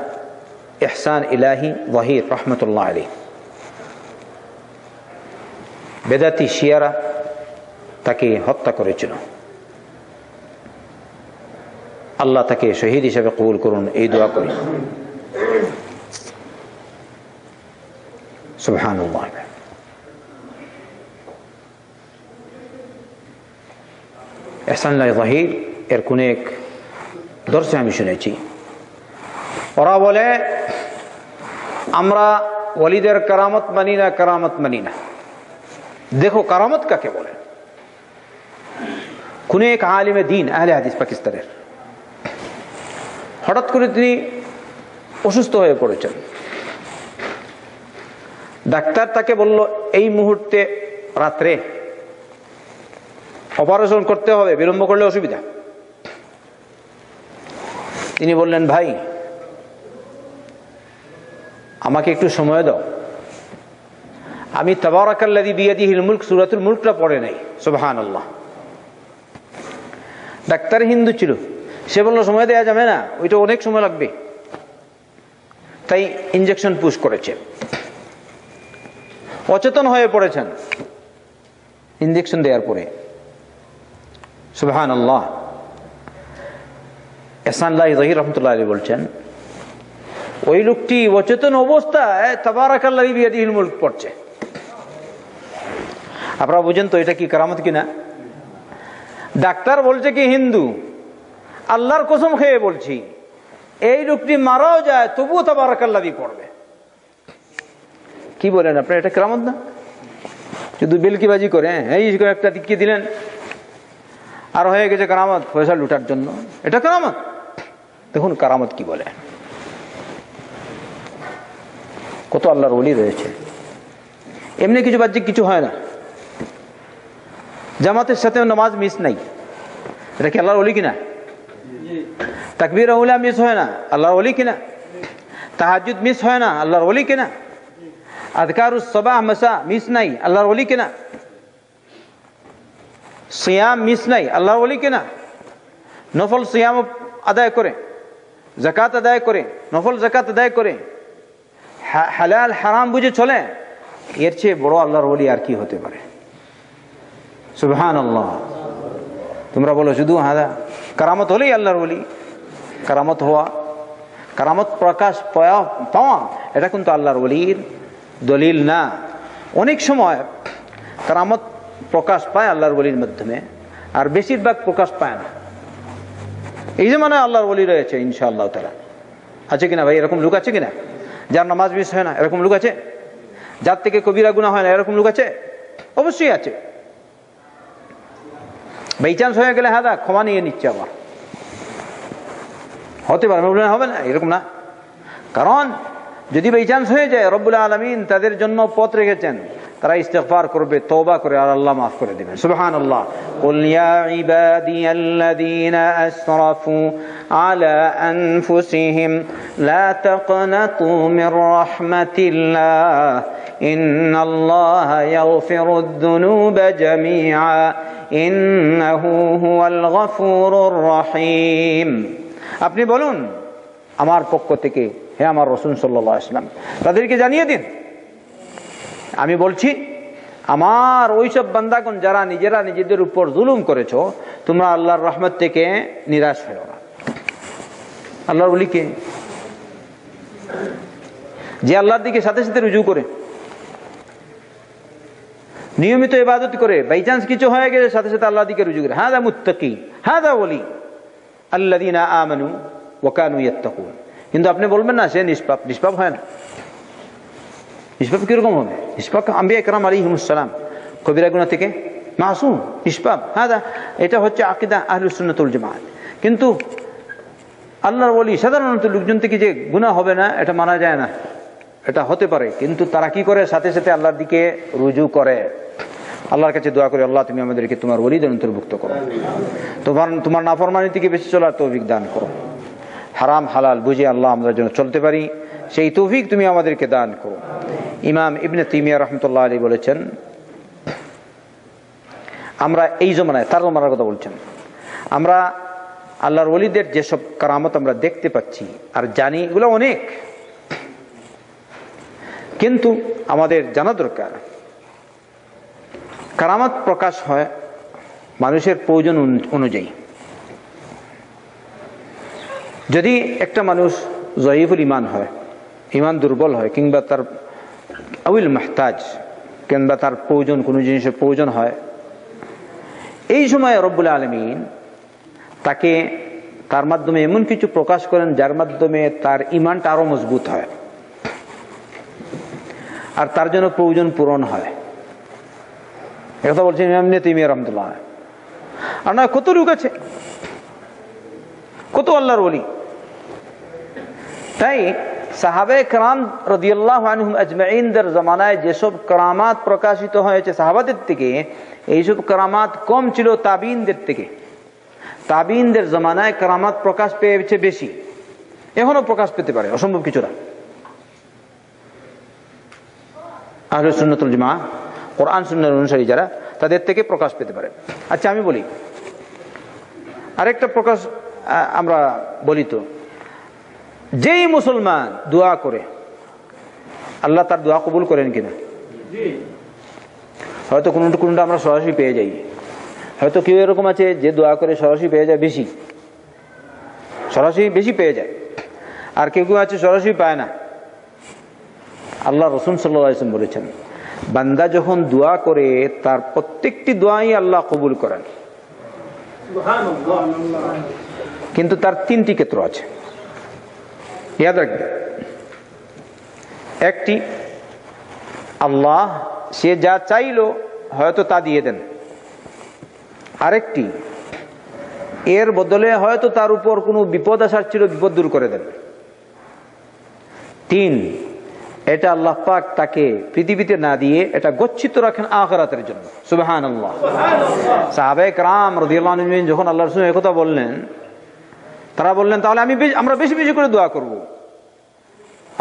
ইহসান ইলাহি ওয়াহির রহমতুল্লাহ আলাইহি। বেদাতি শিয়ারা তাকে হত্যা করেছিল। আল্লাহ তাকে শহীদ হিসেবে কবুল করুন, এই দোয়া করি। সুবহানাল্লাহ। ইহসান ইলাহি ওয়াহির এর কোন এক দর্শে আমি শুনেছি, ওরা বলে আমরা ওয়ালিদের কারামত মানি না, কারামত মানি না। দেখো কারামত কাকে বলে। কোন এক আলিমে দ্বীন আহলে হাদিস পাকিস্তানের, হঠাৎ করে তিনি অসুস্থ হয়ে পড়েছেন। ডাক্তার তাকে বলল এই মুহূর্তে রাত্রে অপারেশন করতে হবে, বিলম্ব করলে অসুবিধা। তিনি বললেন ভাই আমাকে একটু সময় দাও, আমি তাবারাকাল্লাযী বিয়াদিহিল মুলক সূরাতুল মুলকটা পড়ে নাই। সুবহানাল্লাহ। ডাক্তার হিন্দু ছিল, সে বলল সময় দেওয়া যাবে না, ওইটা অনেক সময় লাগবে। তাই ইনজেকশন পুশ করেছে, অচেতন হয়ে পড়েছেন ইনজেকশন দেওয়ার পরে। সুবহানাল্লাহ। ইহসান ইলাহি ওয়াহির রহমতুল্লাহ আলাইহি বলছেন ওই লোকটি অচেতন অবস্থায় তাবারাকাল্লাযী বিয়াদিহিল মুলক পড়ছে। আপনারা বুঝেন তো এটা কি কারামত কিনা? ডাক্তার বলছে কি হিন্দু, আল্লাহর কসম খেয়ে বলছি এই লোকটি মারাও যায় তবুও তাবারাকাল্লাযী পড়বে। কি বলেন আপনারা, এটা কারামত না? শুধু বেলকিবাজি করে এই একটা টিকিয়ে দিলেন আর হয়ে গেছে কারামত, পয়সা লুটার জন্য। এটা কারামত? দেখুন কারামত কি বলে। কত আল্লাহর ওলি রয়েছে, এমনি কিছু বাহ্যিক কিছু হয় না। জামাতের সাথে নামাজ মিস নাই, এটা কি আল্লাহর ওলি কিনা? তাকবীর আউলা মিস হয় না, আল্লাহর ওলি কিনা? তাহাজ্জুদ মিস হয় না, আল্লাহর ওলি কিনা? আযকারুস সাবাহ মাসা মিস নাই, আল্লাহর ওলি কিনা? সিয়াম মিস নাই, আল্লাহর ওলি কিনা? নফল সিয়াম আদায় করে, যাকাত আদায় করে, নফল যাকাত আদায় করে, হালাল হারাম বুঝে চলে, এর চেয়ে বড় আল্লাহর ওলি আর কি হতে পারে? সুবহানাল্লাহ। তোমরা বলো শুধু হাদা কারামত হলেই আল্লাহর ওলি। কারামত হওয়া, কারামত প্রকাশ পাওয়া এটা কিন্তু আল্লাহর ওলির দলিল না। অনেক সময় কারামত প্রকাশ পায় আল্লাহর ওলির মাধ্যমে, আর বেশিরভাগ প্রকাশ পায় না। এই যে মানে আল্লাহর ওলি রয়েছে ইনশাআল্লাহ তাআলা। আছে কিনা ভাই? এরকম লোক আছে কিনা? যার নামাজ মিস হয় না এরকম লোক আছে? যার থেকে কবিরা গুনাহ হয় না এরকম লোক আছে? অবশ্যই আছে। বাই চান্স হয়ে গেলে হাদা ক্ষমা নিয়ে নিচ্ছে, আবার হতে পারে, হবে না এরকম না। কারণ যদি বাই চান্স হয়ে যায় রব্বুল আলামিন তাদের জন্য পথ রেখেছেন, তারা ইস্তিগফার করবে, তওবা করে, আর আল্লাহ মাফ করে দিবেন। সুবহানাল্লাহ। কুল ইয়া ইবাদিয়াল্লাযীনা আসরাফু আলা আনফুসিহিম লা তাকনাতু মির রাহমাতিল্লাহ ইন্নাল্লাহা ইয়াগফিরুদ যুনুবা জামিআ ইন্নাহু হুয়াল গফুরুর রহিম। আপনি বলুন আমার পক্ষ থেকে, হে আমার রাসূল সাল্লাল্লাহু আলাইহি ওয়াসাল্লাম, তাদেরকে জানিয়ে দিন আমি বলছি আমার ওইসব বান্দাগণ যারা নিজেরা নিজেদের উপর জুলুম করেছো, তোমরা আল্লাহর রহমত থেকে নিরাশ হও না। আল্লাহর ওলিকে যে আল্লাহর দিকে সাথে সাথে রুজু করে, নিয়মিত ইবাদত করে, বাই চান্স কিছু হয়ে গেছে সাথে সাথে আল্লাহর দিকে রুজু করে, হাদা মুত্তাকি, হাদা ওলি আল্লাযীনা আমানু ওয়া কানু ইয়াত্তাকুন। কিন্তু আপনি বলবেন না সে নিষ্পাপ। নিষ্পাপ হয় না। নিষ্পাপ কিরকম হবে? নিষ্পাপ আম্বিয়া ইকরাম আলাইহিমুস সালাম কবিরা গুনাহ থেকে মাসুম, নিষ্পাপ। হাদা এটা হচ্ছে আকীদা আহলুস সুন্নাত ওয়াল জামাত। কিন্তু আল্লাহর ওলি সাধারণত লোকজন থেকে যে গুনাহ হবে না এটা মানা যায় না। এটা হতে পারে, কিন্তু তারা কি করে? সাথে সাথে আল্লাহর দিকে রুজু করে, আল্লাহর কাছে দোয়া করে, আল্লাহ তুমি আমাদেরকে তোমার ওলিদের অন্তর্ভুক্ত করো, তোমার নাফরমানি থেকে বেশি চলার তৌফিক দান করো, হারাম হালাল বুঝে আল্লাহ আমাদের জন্য চলতে পারি সেই তৌফিক তুমি আমাদেরকে দান করো। ইমাম ইবনে তাইমিয়া রাহমাতুল্লাহ আলাইহি বলেছেন, আমরা এই জমানায়, তার জমানার কথা বলছেন, আমরা আল্লাহর ওলিদের যেসব কারামত আমরা দেখতে পাচ্ছি আর জানি, এগুলো অনেক। কিন্তু আমাদের জানা দরকার, কারামাত প্রকাশ হয় মানুষের প্রয়োজন অনুযায়ী। যদি একটা মানুষ জয়ীফুল ইমান হয়, ইমান দুর্বল হয়, কিংবা তার আউল মাহতাজ, কিংবা তার প্রয়োজন, কোনো জিনিসের প্রয়োজন হয়, এই সময় রব্বুল আলামিন তাকে তার মাধ্যমে এমন কিছু প্রকাশ করেন যার মাধ্যমে তার ইমানটা আরো মজবুত হয় আর তার জন্য প্রয়োজন পূরণ হয়। একথা বলছেন ইমাম ইবনে তাইমিয়া রাহমাতুল্লাহ। আর না, কত লোক আছে, কত আল্লাহর ওলি। তাই সাহাবায়ে কেরাম রাদিয়াল্লাহু আনহুম আজমাইনদের জামানায় যেসব কারামাত প্রকাশিত হয়েছে সাহাবাদের থেকে, এইসব কারামাত কম ছিল তাবিঈনদের থেকে। তাবিঈনদের জামানায় কারামাত প্রকাশ পেয়েছে বেশি, এখনো প্রকাশ পেতে পারে, অসম্ভব কিছু না। আহলে সুন্নাত ওয়াল জামাআহ, কোরআন সুন্নাহর অনুসারী যারা, তাদের থেকে প্রকাশ পেতে পারে। আচ্ছা, আমি বলি আরেকটা প্রকাশ, আমরা বলি তো, যেই মুসলমান দোয়া করে আল্লাহ তার দোয়া কবুল করেন কিনা? হয়তো কোনটা আমরা সরাসরি পেয়ে যাই, হয়তো কেউ এরকম আছে যে দোয়া করে সরাসরি পেয়ে যায় বেশি, সরাসরি বেশি পেয়ে যায়, আর কেউ কেউ আছে সরাসরি পায় না। আল্লাহ রাসূল সাল্লাল্লাহু আলাইহি ওয়াসাল্লাম বলেছেন, বান্দা যখন দোয়া করে তার প্রত্যেকটি দোয়াই আল্লাহ কবুল করেন, কিন্তু তার তিনটি ক্ষেত্র আছে, ইয়াদ রাখবে। একটি, আল্লাহ সে যা চাইলো হয়তো তা দিয়ে দেন। আরেকটি, এর বদলে হয়তো তার উপর কোনো বিপদ আসার ছিল, বিপদ দূর করে দেন। তিন, এটা আল্লাহ পাক তাকে পৃথিবীতে না দিয়ে এটা গচ্ছিত রাখেন আখিরাতের জন্য। সুবহানাল্লাহ। সাহাবায়ে কেরাম রাদিয়াল্লাহু আনহুম যখন আল্লাহর রাসূল এই কথা বললেন, তারা বললেন তাহলে আমরা বেশি বেশি করে দোয়া করব।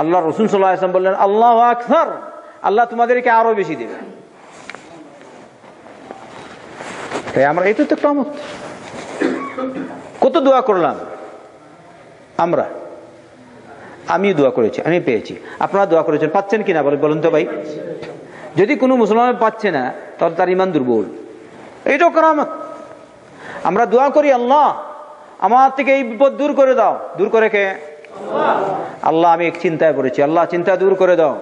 আল্লাহ রাসূল সাল্লাল্লাহু আলাইহি ওয়াসাল্লাম বললেন, আল্লাহু আকবার, আল্লাহ তোমাদেরকে আরো বেশি দেবে। তাই আমরা, এই তো কামত, কত দোয়া করলাম আমরা। আমি দোয়া করেছি, আমি পেয়েছি, আপনারা দোয়া করেছেন, পাচ্ছেন কিনা বলেন তো ভাই। যদি কোনো মুসলমান পাচ্ছে না তাহলে তার ইমান দুর্বল, এইটাও কারামত। আমরা দোয়া করি, আল্লাহ আমার থেকে এই বিপদ দূর করে দাও। দূর করে কে? আল্লাহ আমি এক চিন্তায় পড়েছি, আল্লাহ চিন্তা দূর করে দাও।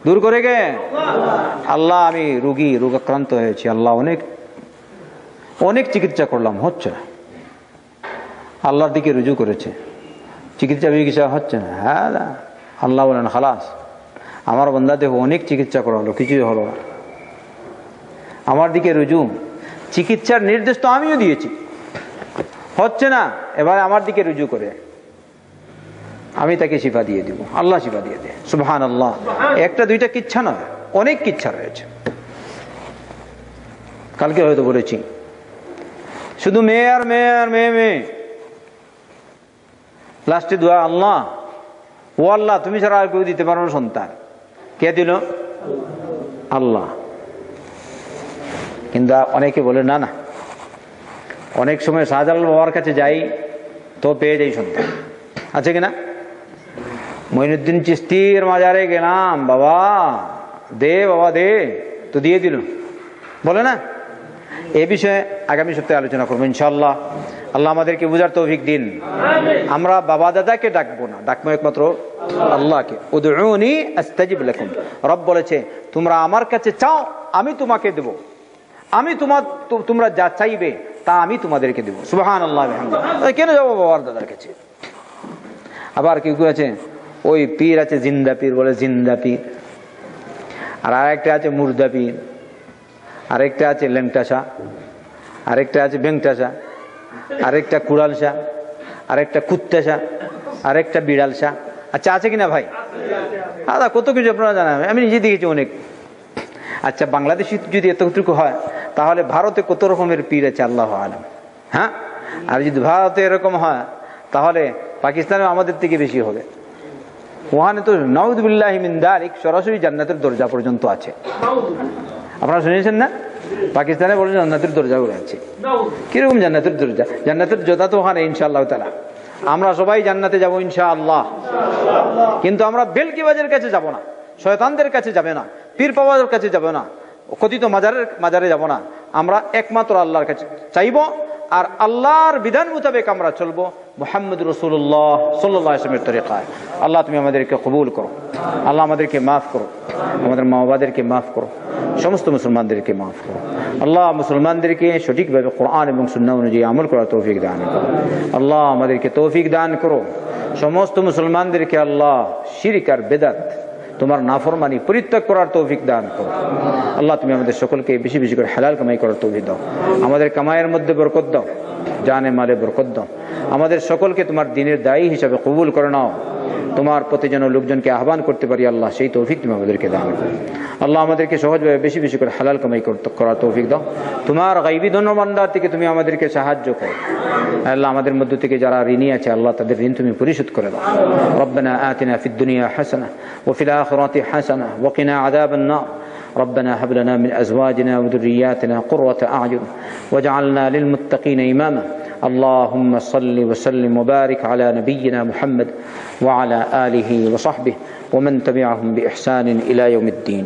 দূর করে কে? আল্লাহ আমি রোগাক্রান্ত হয়েছি, আল্লাহ অনেক চিকিৎসা করলাম, হচ্ছে না, আল্লাহর দিকে রুজু করেছে, চিকিৎসা হচ্ছে না। হ্যাঁ, আল্লাহ বলেন খালাস, আমার বান্দা দেখো অনেক চিকিৎসা করা হলো, কিছুই হলো না, আমার দিকে রুজু, চিকিৎসার নির্দেশ তো আমিও দিয়েছি, হচ্ছে না, এবার আমার দিকে রুজু করে আমি তাকে শিফা দিয়ে দিব। আল্লাহ শিফা দিয়ে দেয়। সুবহানাল্লাহ। একটা দুইটা কিচ্ছা নয়, অনেক কিচ্ছা রয়েছে। কালকে হয়তো বলেছি, শুধু মেয়ে আর মেয়ে আর মেয়ে মেয়ে, লাস্টে দোয়া, আল্লাহ ও আল্লাহ তুমি ছাড়া আর কেউ দিতে পারো না সন্তান। কে দিল? আল্লাহ। কিন্তু অনেকে বলে না না, অনেক সময় শাহজালাল বাবার কাছে যাই তো পেয়ে যাই সন্তান, আছে কিনা? মঈনুদ্দিন চিশতির মাজারে গেলাম, বাবা দে, বাবা দে, তো দিয়ে দিল, বলে না। এ বিষয়ে আগামী সপ্তাহে আলোচনা করবো ইনশাআল্লাহ। আল্লাহ আমাদেরকে বুঝার তৌফিক দিন। আমরা বাবা দাদাকে ডাকবো না, ডাকবো একমাত্র আল্লাহকে। উদউনি আস্তাজিব লাকুম। রব বলেছে তোমরা আমার কাছে চাও, আমি তোমাকে দেব, আমি তোমরা যা চাইবে তা আমি তোমাদেরকে দেব। সুবহানাল্লাহ বিহামদিহি। কেন যাবো বাবার দাদার কাছে? আবার কেউ কেউ আছে, ওই পীর আছে জিন্দা পীর, বলে জিন্দা পীর, আর আরেকটা আছে মুর্দা পীর, আরেকটা আছে ল্যাংটাসা, আরেকটা আছে বেংটাসা, আরেকটা কুড়ালসা, আরেকটা কুত্তাসা, আরেকটা বিড়ালসা। আচ্ছা, আছে কিনা ভাই? আদা কত কিছু আপনারা জানেন, আমি নিজে দেখেছি অনেক। আচ্ছা, বাংলাদেশে যদি এতটুকু হয় তাহলে ভারতে কত রকমের পীর আছে আল্লাহু আলাম। হ্যাঁ, আর যদি ভারতে এরকম হয় তাহলে পাকিস্তানে আমাদের থেকে বেশি হবে। ওখানে তো নাউযুবিল্লাহি মিন যালিক সরাসরি জান্নাতের দরজা পর্যন্ত আছে। আপনারা শুনেছেন না? পাকিস্তানে বলে জান্নাতের দরজাগুলো আছে। কিরকম জান্নাতের দরজা? জান্নাতের দরজা তো ওখানে ইনশাআল্লাহ তাআলা। আমরা সবাই জান্নাতে যাব ইনশাআল্লাহ, কিন্তু আমরা বেলকিবাজের কাছে যাব না। শয়তানদের কাছে যাবে না, পীর বাবার কাছে যাবে না, কথিত মাজারে যাব না। আমরা একমাত্র আল্লাহর কাছে চাইব, আর আল্লাহর বিধান মোতাবেক আমরা চলবো, মুহাম্মদ রাসূলুল্লাহ সাল্লাল্লাহু আলাইহি ওয়াসাল্লামের তরিকায়। আল্লাহ তুমি আমাদেরকে কবুল করো, আল্লাহ আমাদেরকে মাফ করো, আমাদের মা বাবাদেরকে মাফ করো, সমস্ত মুসলমানদেরকে মাফ করো। আল্লাহ মুসলমানদেরকে সঠিকভাবে কোরআন এবং সুন্নাহ অনুযায়ী আমল করার তৌফিক দান করো। আল্লাহ আমাদেরকে তৌফিক দান করো। সমস্ত মুসলমানদেরকে আল্লাহ শিরক আর বেদাত, তোমার নাফরমানি পরিত্যাগ করার তৌফিক দান করো। আল্লাহ তুমি আমাদের সকলকে বেশি বেশি করে হালাল কামাই করার তৌফিক দাও। আমাদের কামাইয়ের মধ্যে বরকত দাও, জানে মালে বরকত দাও। আমাদের সকলকে তোমার দ্বীনের দায়ী হিসাবে কবুল করে নাও। তোমার প্রতি যেন লোকজনকে আহ্বান করতে পারি আল্লাহ, সেই তৌফিক তুমি আমাদেরকে দান করো। আল্লাহ আমাদেরকে সহজভাবে বেশি বেশি করে হালাল কামাই করার তৌফিক দাও। তোমার গায়বী ধনভাণ্ডার থেকে তুমি আমাদেরকে সাহায্য করো। আল্লাহ আমাদের মধ্য থেকে যারা ঋণী আছে আল্লাহ তাদের ঋণ তুমি পরিশোধ করে দাও। রব্বানা আতিনা ফিদ দুনিয়া হাসানাহ ওয়া ফিল আখিরাতি হাসানাহ ওয়া কিনা আযাবান নার। ربنا هب لنا من أزواجنا وذرياتنا قرة أعين واجعلنا للمتقين إماما. اللهم صل وسلم وبارك على نبينا محمد وعلى آله وصحبه ومن تبعهم بإحسان إلى يوم الدين.